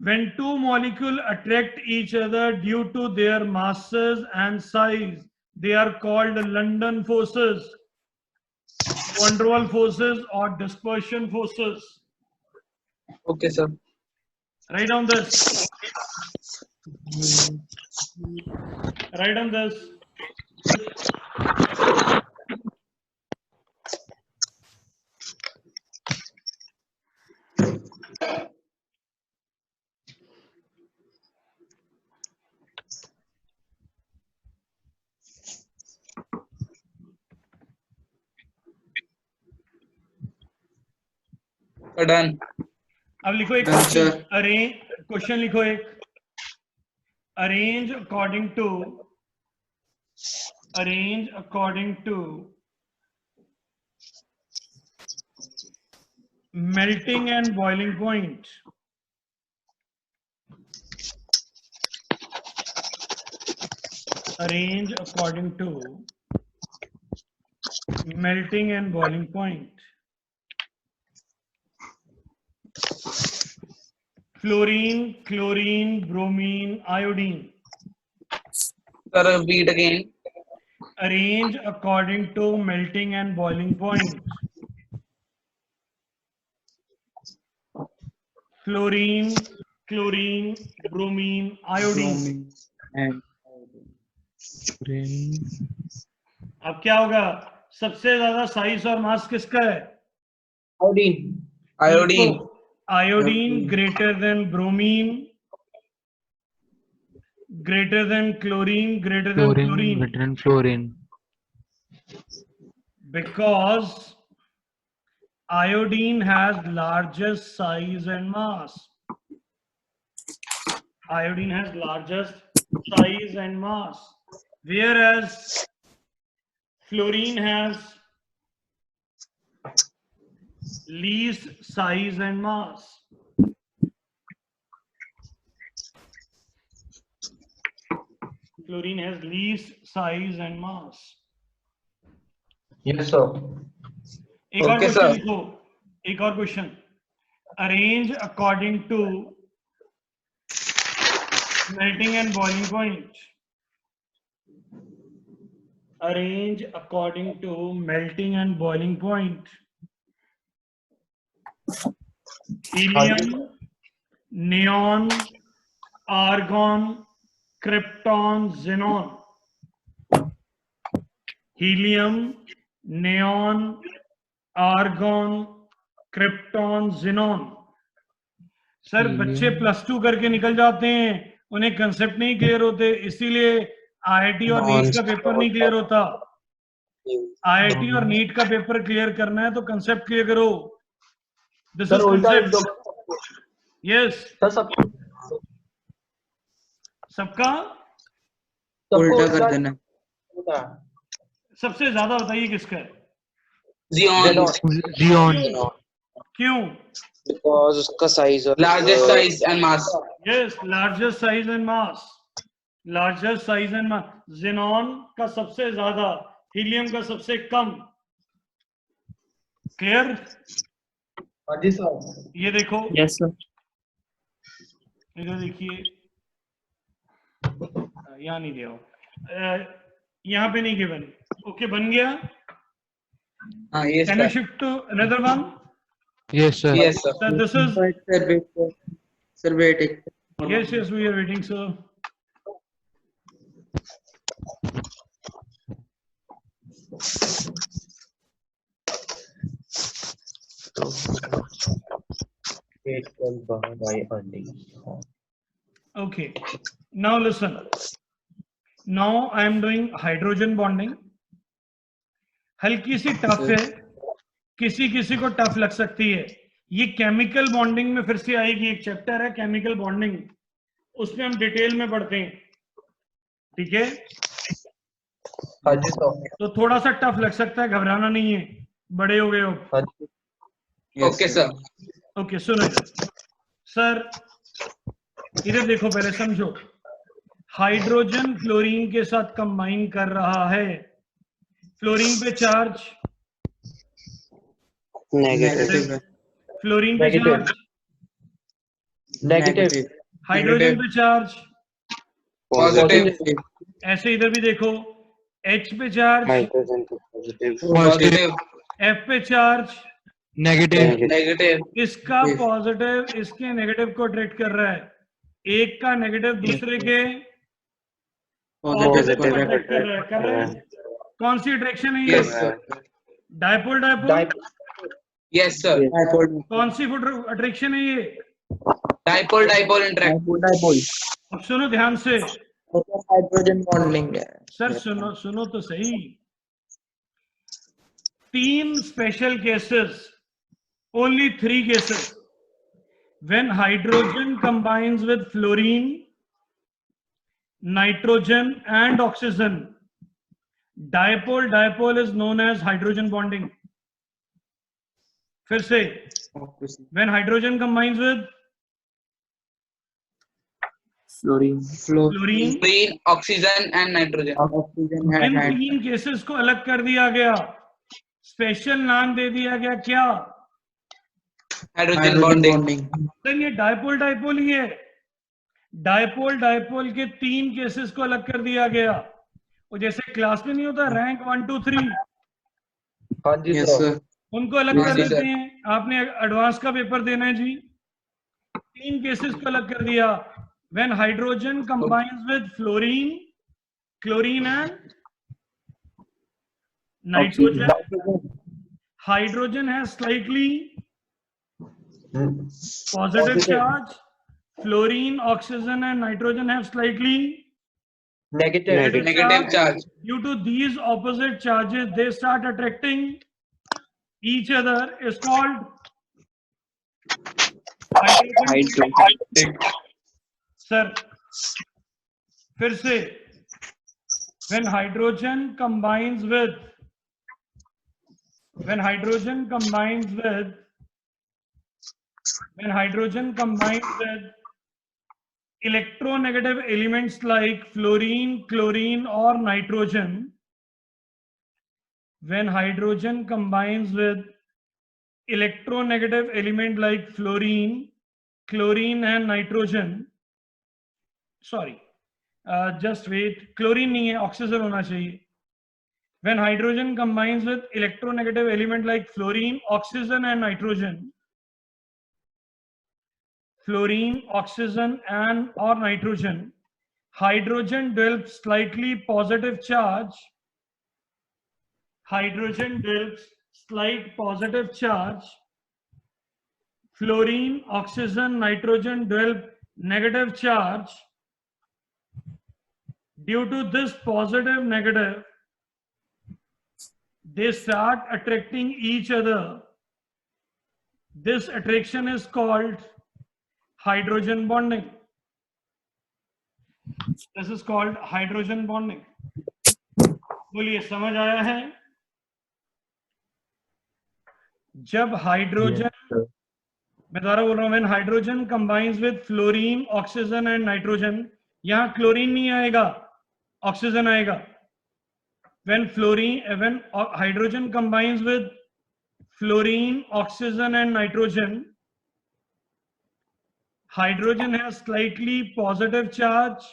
when two molecules attract each other due to their masses and size, they are called London forces, van der Waals forces, or dispersion forces. Okay, sir. Write down this. Write down this. Done. अब लिखो एक Done, sir. Question लिखो एक. Arrange according to melting and boiling point. Arrange according to melting and boiling point. Fluorine, chlorine, bromine, iodine. Sir, read again. Arrange according to melting and boiling point. Fluorine, chlorine, bromine, iodine. अब क्या होगा? सबसे ज्यादा size और मास किसका है? Iodine. Iodine. Iodine greater than bromine. greater than chlorine, greater than Chlorine fluorine. greater than fluorine. Because iodine has largest size and mass. Iodine has largest size and mass, whereas fluorine has least size and mass. Fluorine has least size and mass. Yes, sir. एक और Okay, question sir. लिखो, एक और question. Arrange according to melting and boiling point. Arrange according to melting and boiling point. Helium, neon, argon, krypton, xenon. Helium, neon, argon, krypton, xenon. Sir बच्चे +2 करके निकल जाते हैं, उन्हें कंसेप्ट नहीं क्लियर होते, इसीलिए आईआईटी और नीट का पेपर नहीं क्लियर होता. आईआईटी और नीट का पेपर क्लियर करना है तो कंसेप्ट क्लियर करो. दिस सर इज उल्टा लिख कंसेप्ट. दो. यस, सर सब सबका सबको उल्टा कर देना. उल्टा. सबसे ज्यादा बताइए किसका है? Xenon. Xeon. क्यों? Because उसका size और Largest size and mass. Yes, largest size and mass. Largest size and mass. Xenon का सबसे ज्यादा, हीलियम का सबसे कम. क्लियर? हाँ जी सर. ये देखो, Yes, sir. इधर देखिए, यहाँ नहीं दिया हो, यहाँ पे नहीं गिवन. ओके, बन गया. हाँ, yes, can you sir. Shift to another one? Yes, sir. Yes, sir. Sir this is, Sir, wait, sir. Sir, wait. yes, yes, we are waiting, sir. Okay, now listen. Now I am doing hydrogen bonding. हल्की सी tough है, किसी किसी को tough लग सकती है. ये chemical bonding में फिर से आएगी, एक चैप्टर है केमिकल बॉन्डिंग, उसमें हम डिटेल में पढ़ते हैं. ठीक है, हाँ जी सर. तो थोड़ा सा टफ लग सकता है, घबराना नहीं है, बड़े हो गए हो. हाँ जी. Okay, sir. ओके, सुनो इधर. सर इधर देखो, पहले समझो. हाइड्रोजन फ्लोरीन के साथ कंबाइन कर रहा है. फ्लोरीन पे चार्ज, negative. फ्लोरीन पे Negative. Charge, negative. हाइड्रोजन पे चार्ज. Positive. ऐसे इधर भी देखो, H पे charge, Hydrogen positive. Positive. F पे चार्ज. Negative. Negative. इसका पॉजिटिव इसके नेगेटिव को अट्रैक्ट कर रहा है, एक का नेगेटिव दूसरे के पॉजिटिव को अट्रैक्ट कर रहा है. कर रहा है. कौन सी अट्रैक्शन है ये? Yes, sir. Dipole dipole. Yes, sir. कौन सी अट्रैक्शन है ये? Dipole dipole interact. अब सुनो ध्यान से. हाइड्रोजन बॉन्डिंग है. सर सुनो, सुनो तो सही. 3 special cases, only 3 cases, when hydrogen combines with fluorine, nitrogen and oxygen, dipole dipole is known as hydrogen bonding. फिर से, when hydrogen combines with fluorine. fluorine, Green, oxygen and nitrogen. Oxygen in है. 3 cases को अलग कर दिया गया, special नाम दे दिया गया. क्या? Hydrogen bonding. सर ये डायपोल डायपोल ही है. डायपोल डायपोल के 3 केसेस को अलग कर दिया गया. और जैसे क्लास में नहीं होता रैंक 1 2 3, हाँ जी Yes, सर. sir. उनको अलग Yes, कर sir. देते हैं. आपने एडवांस का पेपर देना है जी. 3 केसेस को अलग कर दिया. When hydrogen combines with fluorine, chlorine and nitrogen, hydrogen has slightly positive charge, fluorine, oxygen and nitrogen have slightly Negative. Negative charge. Due to these opposite charges, they start attracting each other. Is called hydrogen. Sir, फिर से, when hydrogen combines with electronegative elements like fluorine, chlorine or nitrogen, when hydrogen combines with electronegative element like fluorine, chlorine and nitrogen, sorry, just wait, chlorine नहीं है, oxygen होना चाहिए. When hydrogen combines with electronegative element like fluorine, oxygen and nitrogen, fluorine, oxygen and or nitrogen, hydrogen develops slightly positive charge. Hydrogen develops slight positive charge. Fluorine, oxygen, nitrogen develop negative charge. Due to this positive negative, they start attracting each other. This attraction is called hydrogen bonding. This is called hydrogen bonding. बोलिए समझ आया है? जब hydrogen, मैं दोबारा बोल रहा हूं, when hydrogen combines with fluorine, oxygen and nitrogen, यहां क्लोरीन नहीं आएगा, ऑक्सीजन आएगा. When hydrogen combines with fluorine, oxygen and nitrogen, hydrogen has slightly positive charge.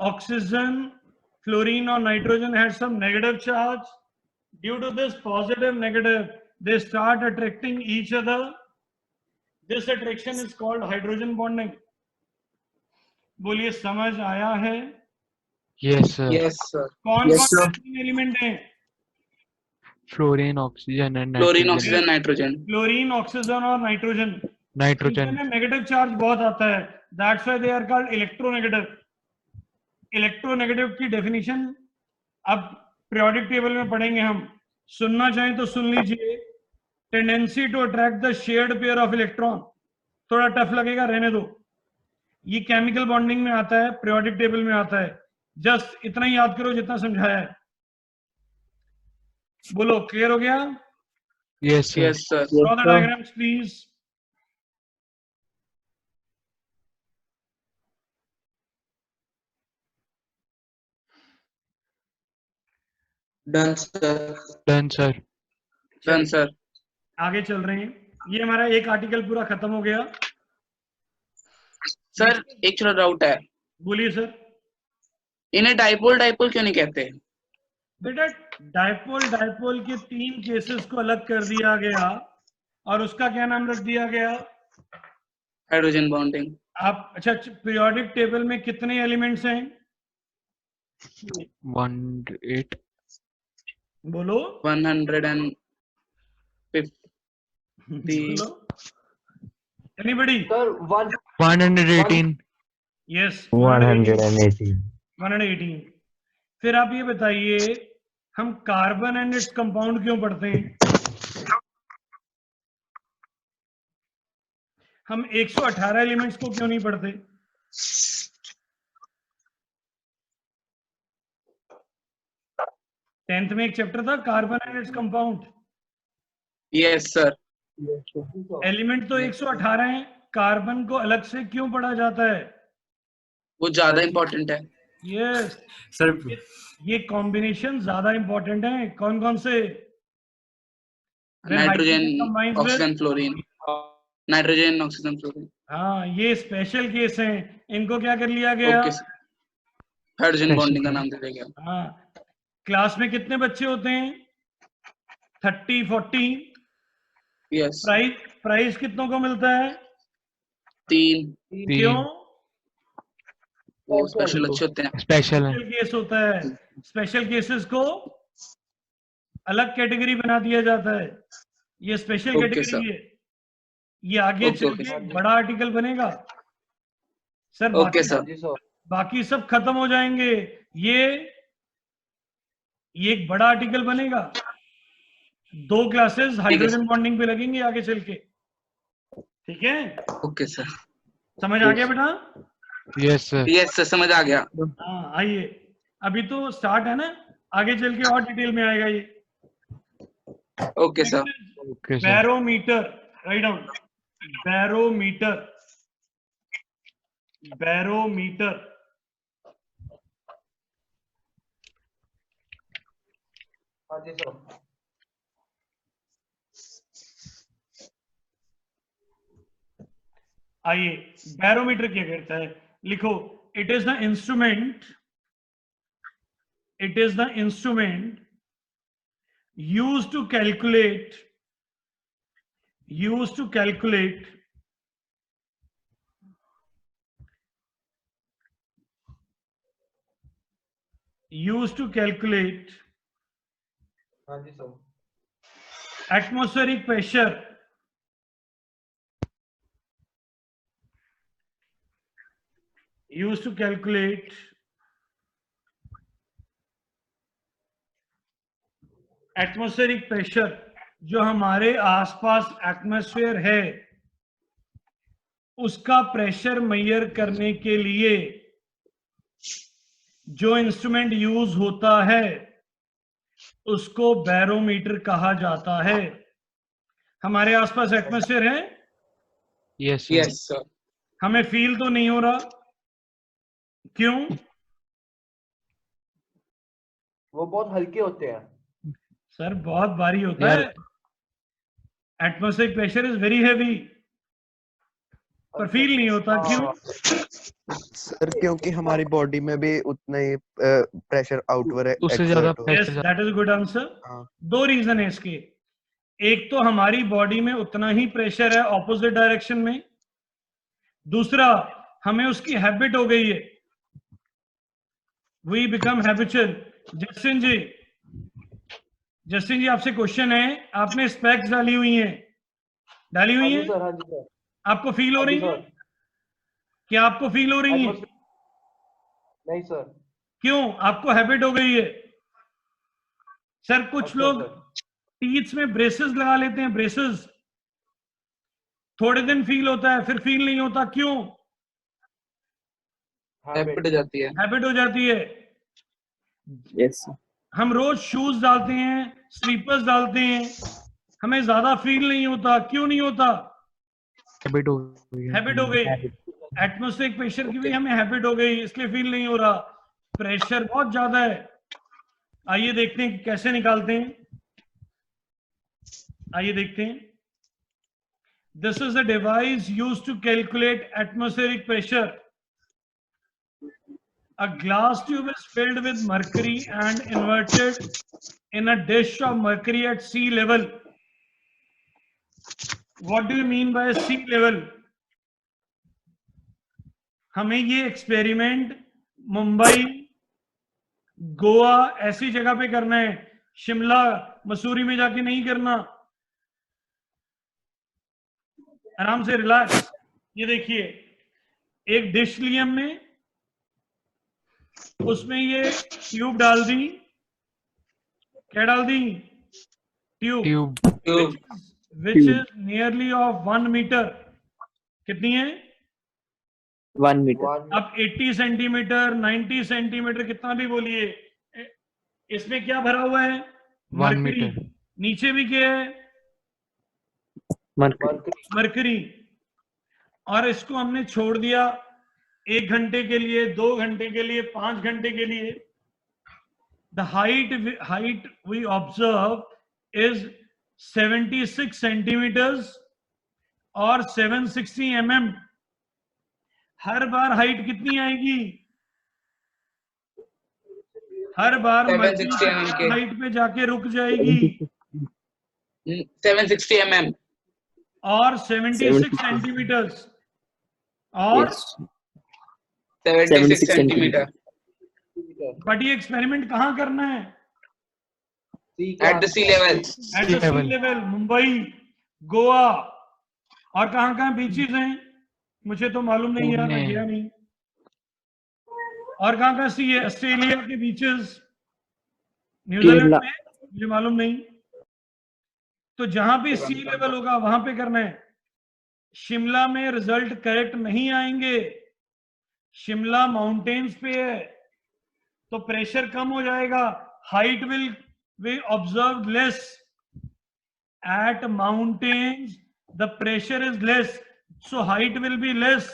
Oxygen, fluorine or nitrogen has some negative charge. Due to this positive negative, they start attracting each other. This attraction is called hydrogen bonding. बोलिए समझ आया है? Yes, sir. Yes, sir. कौन Yes, कौन sir. से तीन element हैं? Fluorine, oxygen, and Fluorine, nitrogen. oxygen, nitrogen. Fluorine, oxygen और नाइट्रोजन. Nitrogen. इनमें नेगेटिव चार्ज बहुत आता है. That's why they are called electronegative. Electronegative की डेफिनेशन अब पीरियोडिक टेबल में पढ़ेंगे हम. सुनना चाहें तो सुन लीजिए. Tendency to attract the shared pair of electron. थोड़ा टफ लगेगा, रहने दो. ये केमिकल बॉन्डिंग में आता है, पीरियोडिक टेबल में आता है. जस्ट इतना ही याद करो जितना समझाया है. बोलो, क्लियर हो गया? Yes, sir. Yes, sir. Draw the diagrams, please. Done, sir. Done, sir. Done, sir. आगे चल रहे हैं. ये हमारा एक आर्टिकल पूरा खत्म हो गया. सर एक छोटा डाउट है, बोलिए सर. इन्हें डाइपोल डाइपोल क्यों नहीं कहते? बेटा, डाइपोल के तीन केसेस को अलग कर दिया गया और उसका क्या नाम रख दिया गया? Hydrogen bonding. आप अच्छा, पीरियोडिक टेबल में कितने एलिमेंट्स हैं? 108. बोलो. 150. बोलो. Anybody? Sir, 118. Yes. 118. 118. फिर आप ये बताइए, हम कार्बन एंड इट्स कंपाउंड क्यों पढ़ते हैं? हम 118 एलिमेंट्स को क्यों नहीं पढ़ते? टेंथ में एक चैप्टर था carbon and its compound. Yes sir. Element तो 118 हैं, कार्बन को अलग से क्यों पढ़ा जाता है? वो ज्यादा इंपॉर्टेंट है. यस सर ये कॉम्बिनेशन ज्यादा इंपॉर्टेंट है. कौन कौन से? Nitrogen, oxygen, fluorine. Nitrogen, oxygen, fluorine. हाँ, ये स्पेशल केस हैं. इनको क्या कर लिया गया? Okay sir. हाइड्रोजन बॉन्डिंग का नाम दे दिया गया. हाँ. क्लास में कितने बच्चे होते हैं? 30, 40. यस. प्राइस कितनों को मिलता है? 3. क्यों? वो स्पेशल अच्छे होते हैं. Special है. स्पेशल केस होता है. स्पेशल केसेस को अलग कैटेगरी बना दिया जाता है. ये स्पेशल Okay, कैटेगरी sir. है. ये आगे Okay, चल okay, के sir. बड़ा आर्टिकल बनेगा. Sir okay sir. जी सर. बाकी सब खत्म हो जाएंगे। ये एक बड़ा आर्टिकल बनेगा, 2 क्लासेस हाइड्रोजन बॉन्डिंग पे लगेंगे आगे चल के। ठीक है, ओके सर। समझ आ गया बेटा? Yes, sir. यस सर, समझ आ गया। हाँ आइए, अभी तो स्टार्ट है ना, आगे चल के और डिटेल में आएगा ये। Okay sir. Okay, sir. Barometer, right down, barometer, barometer. हाँ जी सर। आइए, बैरोमीटर क्या करता है, लिखो, it is the instrument, it is the instrument use to calculate, use to calculate use to calculate हाँ जी sir. Atmospheric pressure, used to calculate atmospheric pressure, जो हमारे आसपास एटमॉस्फेयर है उसका प्रेशर मेजर करने के लिए जो इंस्ट्रूमेंट यूज होता है उसको बैरोमीटर कहा जाता है। हमारे आसपास एटमॉस्फेयर है, Yes, sir. Yes sir. हमें फील तो नहीं हो रहा, क्यों? वो बहुत हल्के होते हैं। सर बहुत भारी होता यार- है, atmospheric pressure is very heavy, पर फील नहीं होता, क्यों? सर क्योंकि हमारी बॉडी में भी उतना ही प्रेशर आउटवर्ड उससे ज्यादा exert हो- yes, pressure that is good answer. हाँ। 2 रीजन है इसके, एक तो हमारी बॉडी में उतना ही प्रेशर है ऑपोजिट डायरेक्शन में, दूसरा हमें उसकी हैबिट हो गई है, we become habitual. Justin ji, Justin ji आपसे क्वेश्चन है, आपने स्पेक्स डाली हुई हैं, डाली हाँ हुई जी हैं, सर। हाँ जी सर। आपको फील हो हाँ जी रही है? सर। क्या आपको फील हो रही है? नहीं सर। क्यों? आपको हैबिट हो गई है। सर कुछ अच्छा लोग सर। टीथ में ब्रेसेस लगा लेते हैं, ब्रेसेस, थोड़े दिन फील होता है फिर फील नहीं होता, क्यों? हैबिट हो जाती है। हैबिट हो जाती है। यस। हम रोज शूज डालते हैं, स्लीपर्स डालते हैं, हमें ज्यादा फील नहीं होता, क्यों नहीं होता? Habit हो गई है। हैबिट हो गई। एटमॉस्फेरिक प्रेशर की भी हमें हैबिट हो गई, इसलिए फील नहीं हो रहा, प्रेशर बहुत ज्यादा है। आइए देखते हैं कि कैसे निकालते हैं, आइए देखते हैं। This is a device used to calculate atmospheric pressure. A glass tube is filled with mercury and inverted in a dish of mercury at sea level. What do you mean by sea level? हमें ये experiment Mumbai, Goa ऐसी जगह पे करना है, शिमला मसूरी में जाके नहीं करना। आराम से रिलैक्स। ये देखिए, एक डिश ली हमने, उसमें ये ट्यूब डाल दी, क्या डाल दी? Tube, Tube. Which is nearly of 1 metre. कितनी है? 1 meter. अब 80 सेंटीमीटर, 90 सेंटीमीटर, कितना भी बोलिए, इसमें क्या भरा हुआ है? 1 मरकरी। meter. नीचे भी क्या है? Mercury. मरकरी। और इसको हमने छोड़ दिया 1 घंटे के लिए, 2 घंटे के लिए, 5 घंटे के लिए। The height we observe is 76 centimetres और 760 mm। हर बार हाइट कितनी आएगी? हर बार 760 mm के। हाइट पे जाके रुक जाएगी 760 mm और 76 सेंटीमीटर्स और 76 सेंटीमीटर। बट ये एक्सपेरिमेंट कहाँ करना है? At the sea level. At the sea level, Mumbai, Goa, और कहाँ कहाँ बीचेस हैं मुझे तो मालूम नहीं यार, मैं पुणे। गया नहीं। और कहाँ सी है? ऑस्ट्रेलिया के बीचेस, न्यूजीलैंड केरला। में, मुझे मालूम नहीं। तो जहां पे सी लेवल होगा वहां पे करना है। शिमला में रिजल्ट करेक्ट नहीं आएंगे, शिमला माउंटेन्स पे है तो प्रेशर कम हो जाएगा, height will observe less at mountains, the pressure is less, so height will be less.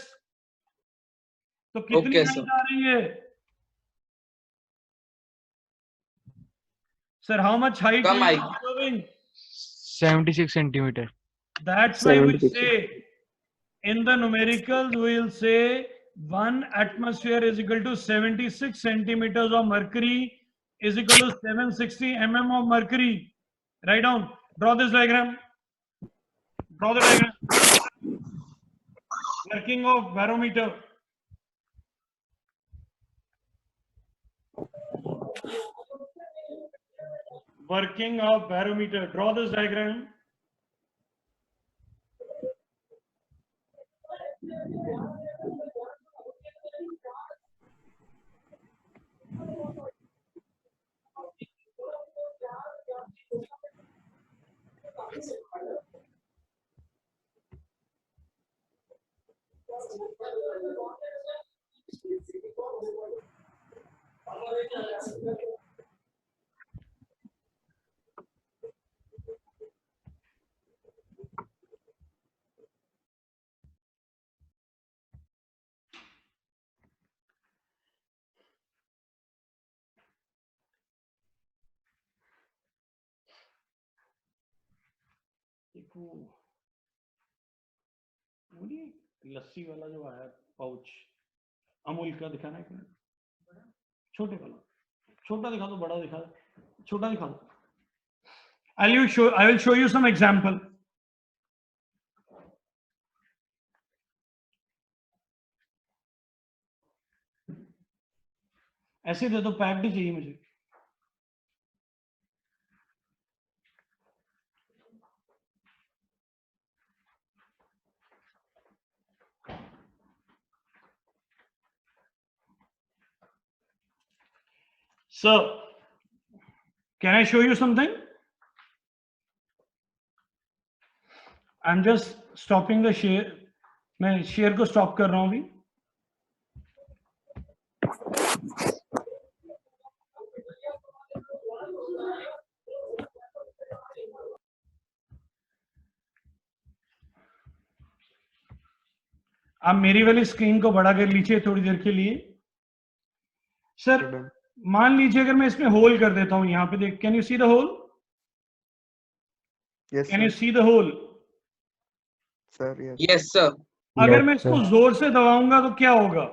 तो कितनी Okay, sir. हाइट आ रही है sir? How much height Come, I. Observing? 76 centimeter. That's why we 76. say in the numericals we will say 1 atmosphere is equal to 76 centimeters of mercury is equal to 760 mm of mercury. Write down. Draw this diagram. Draw the diagram. Working of barometer. Working of barometer. Draw this diagram. लस्सी वाला जो आया pouch Amul का दिखाना है, छोटे वाला, छोटा दिखा दो, बड़ा दिखा दो, छोटा दिखा दो। I will show you some example. ऐसे दे दो, पैक्ड ही चाहिए मुझे। So, can I show you something? I'm just stopping the share. मैं शेयर को स्टॉप कर रहा हूं अभी। आप मेरी वाली स्क्रीन को बड़ा कर लीजिए थोड़ी देर के लिए। सर मान लीजिए अगर मैं इसमें होल कर देता हूं, यहां पे देख, can you see the hole? Yes, can you sir. See the hole? Sir, yes. Yes, sir. अगर मैं इसको जोर से दबाऊंगा तो क्या होगा?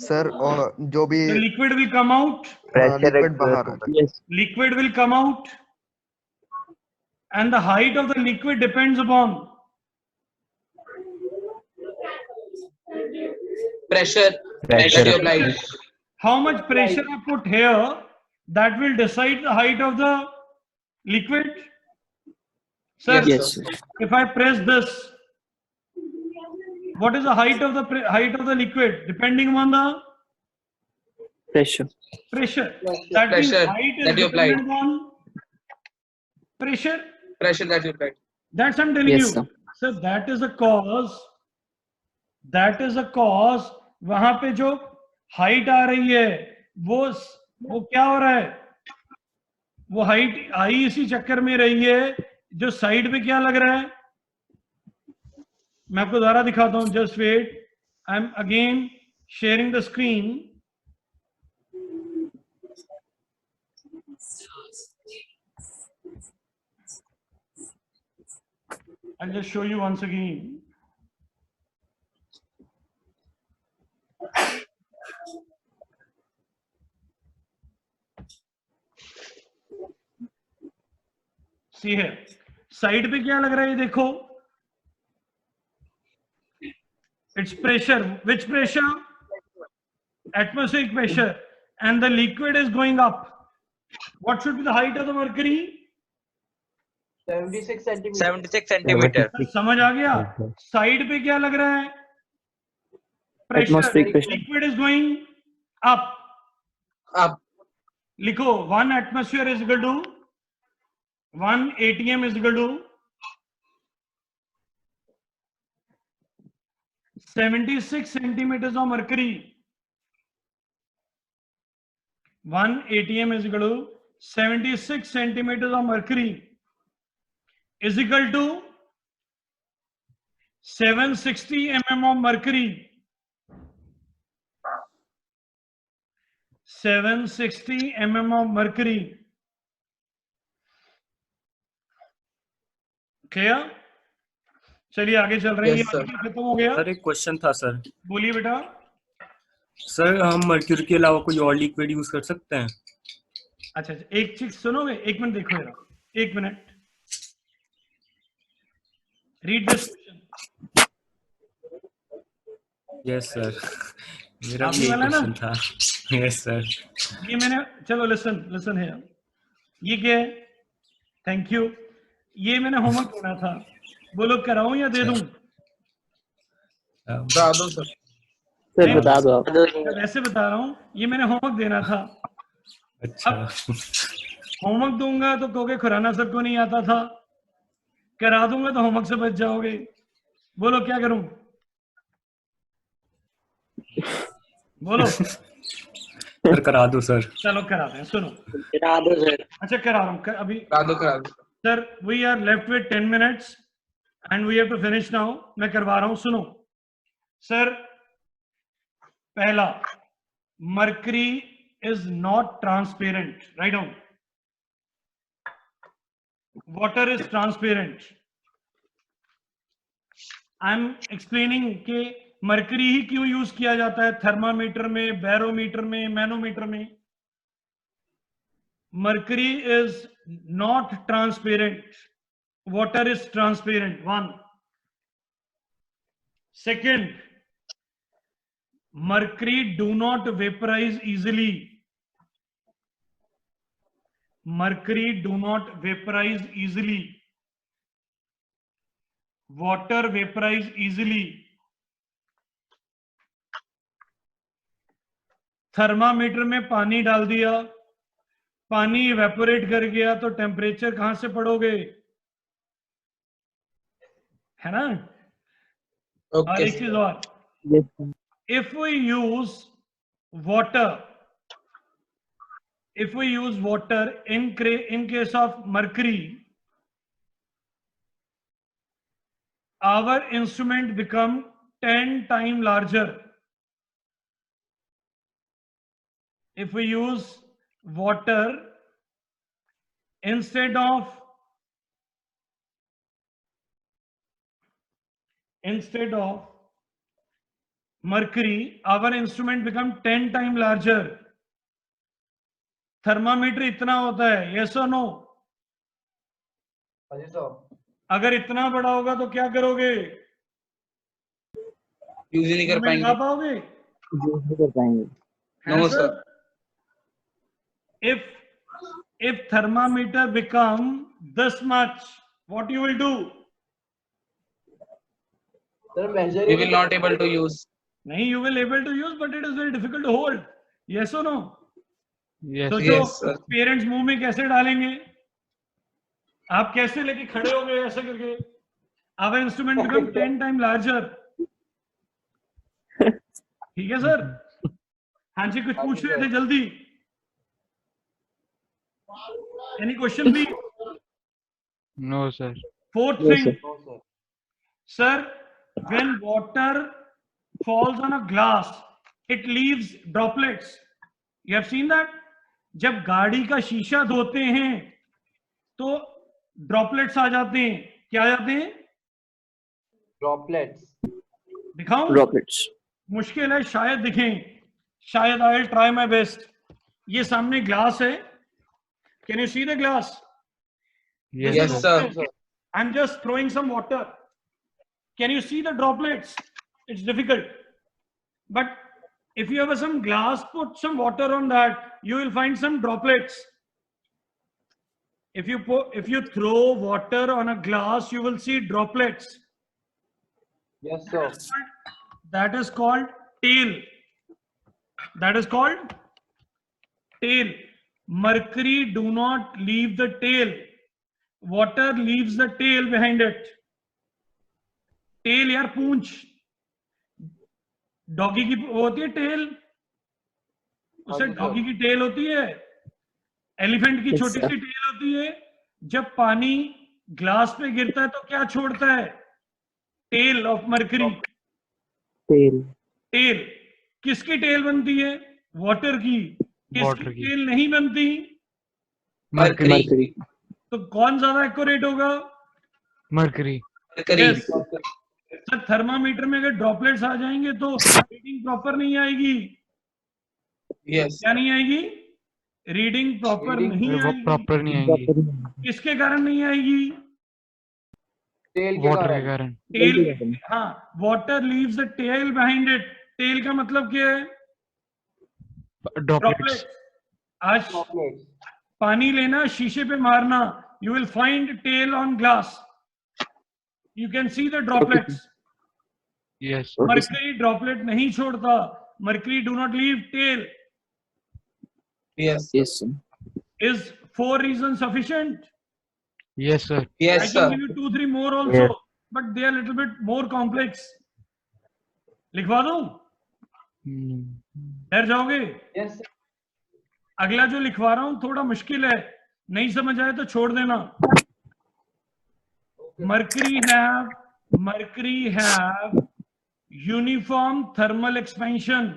Sir, और जो भी The liquid will come out. Liquid बाहर आ रहा है। Yes. Liquid will come out, and the height of the liquid depends upon Pressure that you applied. how much pressure I put here. That will decide the height of the liquid. Sir, Yes, Yes. sir. if I press this, what is the height of the height of the liquid? Depending on the Pressure. pressure. That means Pressure height is that you applied. dependent on pressure. Pressure that you applied. That's I'm telling Yes, you. sir. So that is a cause. That is a cause. वहां पे जो height आ रही है वो क्या हो रहा है? वो हाइट आई इसी चक्कर में रही है, जो साइड पे क्या लग रहा है मैं आपको दोबारा दिखाता हूं। Just wait, I am again sharing the screen. I'll just show you once again. सी है साइड पे क्या लग रहा है, ये देखो, it's pressure, which pressure? Atmospheric pressure, and the liquid is going up. What should be the height of the mercury? 76 centimeters. 76 centimeter. समझ आ गया? साइड पे क्या लग रहा है? pressure, Atmospheric pressure. liquid is going up. Up. लिखो 1 atmosphere is equal to 1 atm is equal to 76 centimeters of mercury. 1 atm is equal to 76 centimeters of mercury is equal to 760 mm of mercury. 760 mm of mercury. Clear? चलिए आगे चल रहे हैं। Yes, ये sir. Article खत्म हो गया। Sir एक क्वेश्चन था सर। बोलिए बेटा। सर हम मर्क्यूरी के अलावा कोई और लिक्विड यूज कर सकते हैं? अच्छा एक चीज सुनोगे, 1 मिनट देखो जरा, 1 minute. Read this question. Yes sir, मेरा आपने भी एक वाला ना? क्वेश्चन था। Yes sir. ये मैंने, चलो लिसन है। ये क्या है? Thank you. ये मैंने होमवर्क देना था, बोलो कराऊं या दे दूं? बता दो सर। सर बता दो आप। मैं वैसे बता रहा हूँ, ये मैंने होमवर्क देना था। अच्छा। होमवर्क दूंगा तो कहोगे खुराना सर को नहीं आता था, करा दूंगा तो होमवर्क से बच जाओगे। बोलो क्या करूं? बोलो। सर करा दो सर। चलो कराते हैं, सुनो। करा दो सर। अच्छा करा रहा हूं अभी। करा दो। Sir we are left with 10 minutes and we have to finish now. मैं करवा रहा हूं, सुनो। सर पहला, mercury is not transparent, write down. Water is transparent. I am explaining कि मर्करी ही क्यों यूज किया जाता है थर्मामीटर में, बैरोमीटर में, मैनोमीटर में। mercury is not transparent, water is transparent. 1. Second, mercury do not vaporize easily. Mercury do not vaporize easily. Water vaporize easily. Thermometer में पानी डाल दिया, पानी इवेपोरेट कर गया, तो टेम्परेचर कहां से पढ़ोगे? है ना? और एक चीज और, if we use water in case of mercury, our instrument become 10 times larger. If we use water instead of mercury, our instrument become 10 times larger. Thermometer इतना होता है, yes or no? हाँ जी सर। अगर इतना बड़ा होगा तो क्या करोगे? यूज नहीं कर लगा पाओगे? नहीं कर पाएंगे। No sir? Sir. If thermometer become this much, what you will do? Sir major We will not able to use. नहीं, you will able to use, but it is very difficult to hold. Yes or no? Yes. सोचो Yes, sir. Parents मुंह में कैसे डालेंगे? आप कैसे लेके खड़े हो गए ऐसे करके? Our instrument become 10 times larger. ठीक है सर? हाँ जी, कुछ पूछ रहे थे जल्दी। Any question please? No, sir. Fourth No, thing, sir. sir, when water falls on a glass, it leaves droplets. You have seen that? जब गाड़ी का शीशा धोते हैं तो ड्रॉपलेट्स आ जाते हैं। क्या आ जाते हैं? ड्रॉपलेट्स। दिखाऊं? Droplets. मुश्किल है, शायद दिखें, शायद। I will try my best. ये सामने ग्लास है, can you see the glass? Yes, sir. I'm just throwing some water. Can you see the droplets? It's difficult. But if you have some glass, put some water on that, you will find some droplets. If you throw water on a glass, you will see droplets. Yes sir. That is called tail. That is called tail. Mercury do not leave the tail. Water leaves the tail behind it. Tail यार पूंछ. Doggy की वो होती है tell, उसे doggy की tell होती है. Elephant की छोटी सी टेल होती है. जब पानी ग्लास पे गिरता है तो क्या छोड़ता है? Tail of mercury. Tail. Tail. किसकी टेल बनती है? वाटर की. Water किसकी की. टेल नहीं बनती? मरकरी. तो कौन ज्यादा एक्यूरेट होगा? मरकरी. Yes. सर थर्मामीटर में अगर ड्रॉपलेट्स आ जाएंगे तो रीडिंग प्रॉपर नहीं आएगी. Yes. क्या नहीं आएगी? रीडिंग प्रॉपर नहीं वो आएगी. प्रॉपर नहीं आएंगी. किसके कारण नहीं आएगी? टेल के वाटर के कारण। कारण. टेल. हाँ, water leaves the tail behind it. Tail का मतलब क्या है? ड्रॉपलेट्स. आज Droplets. पानी लेना, शीशे पे मारना, you will find tail on glass. You can see the droplets. Yes. Mercury droplet नहीं छोड़ता. Mercury do not leave tail. Yes. Yes, sir. Is 4 reasons sufficient? Yes sir. I Yes, can sir. give you 2-3 more also, Yeah. but they are little bit more complex. लिखवा दूं? डर जाओगे? Yes, sir. अगला जो लिखवा रहा हूं थोड़ा मुश्किल है, नहीं समझ आए तो छोड़ देना. Mercury have uniform thermal expansion.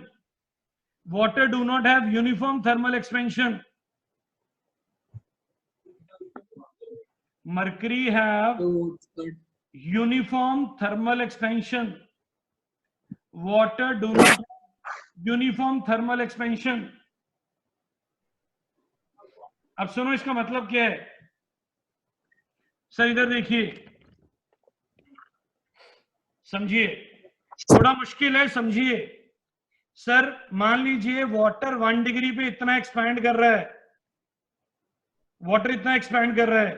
Water do not have uniform thermal expansion. Mercury have uniform thermal expansion. Water do not have uniform thermal expansion. अब सुनो इसका मतलब क्या है. सर इधर देखिए, समझिए, थोड़ा मुश्किल है, समझिए. सर मान लीजिए वाटर 1 डिग्री पे इतना एक्सपैंड कर रहा है. वाटर इतना एक्सपैंड कर रहा है,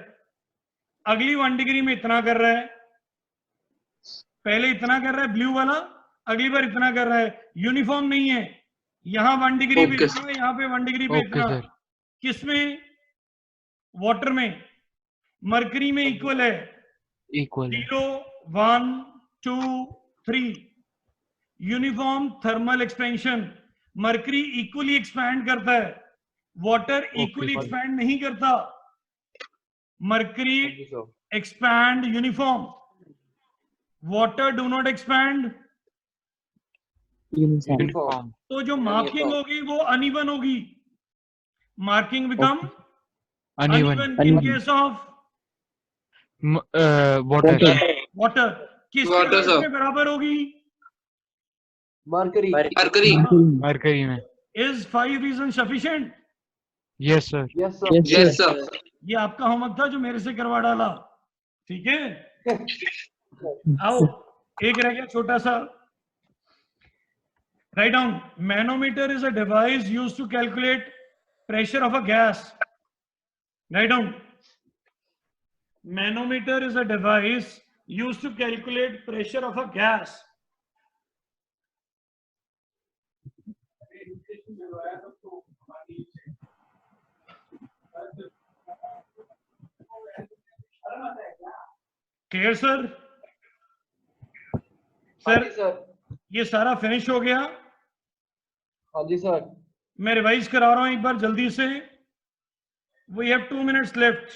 अगली 1 डिग्री में इतना कर रहा है. पहले इतना कर रहा है ब्लू वाला, अगली बार इतना कर रहा है. यूनिफॉर्म नहीं है. यहां 1 डिग्री पे इतना, यहाँ पे 1 डिग्री पे इतना. किसमें? वाटर में. मरकरी में इक्वल है. Equal. 0 1 2 3. Uniform thermal expansion. Mercury equally expand करता है, वाटर इक्वली sir. एक्सपैंड नहीं करता. Mercury Thank you, sir. expand uniform, water do not expand. Uniform. Uniform. तो जो मार्किंग होगी वो अनइवन होगी. Marking become uneven. Uneven in case of water. Water. किसके Water, केस sir. में बराबर होगी? Mercury. Mercury. मरकरी में. Is 5 reason sufficient? Yes sir. Yes, sir. Yes, sir. ये आपका होमवर्क था जो मेरे से करवा डाला. ठीक है, आओ एक रह गया छोटा सा. Write down. Manometer is a device used to calculate pressure of a gas. Write down. Manometer is a device used to calculate pressure of a gas. Clear sir? हाँ जी सर सर. ये सारा फिनिश हो गया. हाँ जी sir. मैं revise करा रहा हूं एक बार जल्दी से. We have 2 minutes left.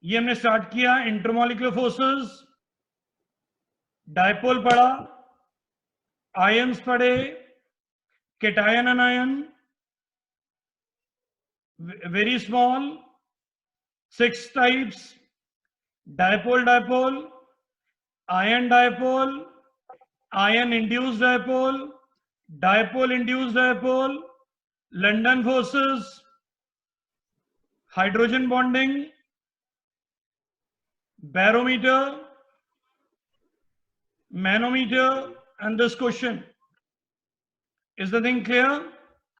ये हमने स्टार्ट किया. इंटरमॉलिक्यूलर फोर्सेस, डायपोल पढ़ा, आयंस पढ़े, cation anion, very small, 6 types, dipole dipole, ion dipole, ion induced dipole, dipole induced dipole, London forces, hydrogen bonding, barometer, manometer, and this question. Is the thing clear?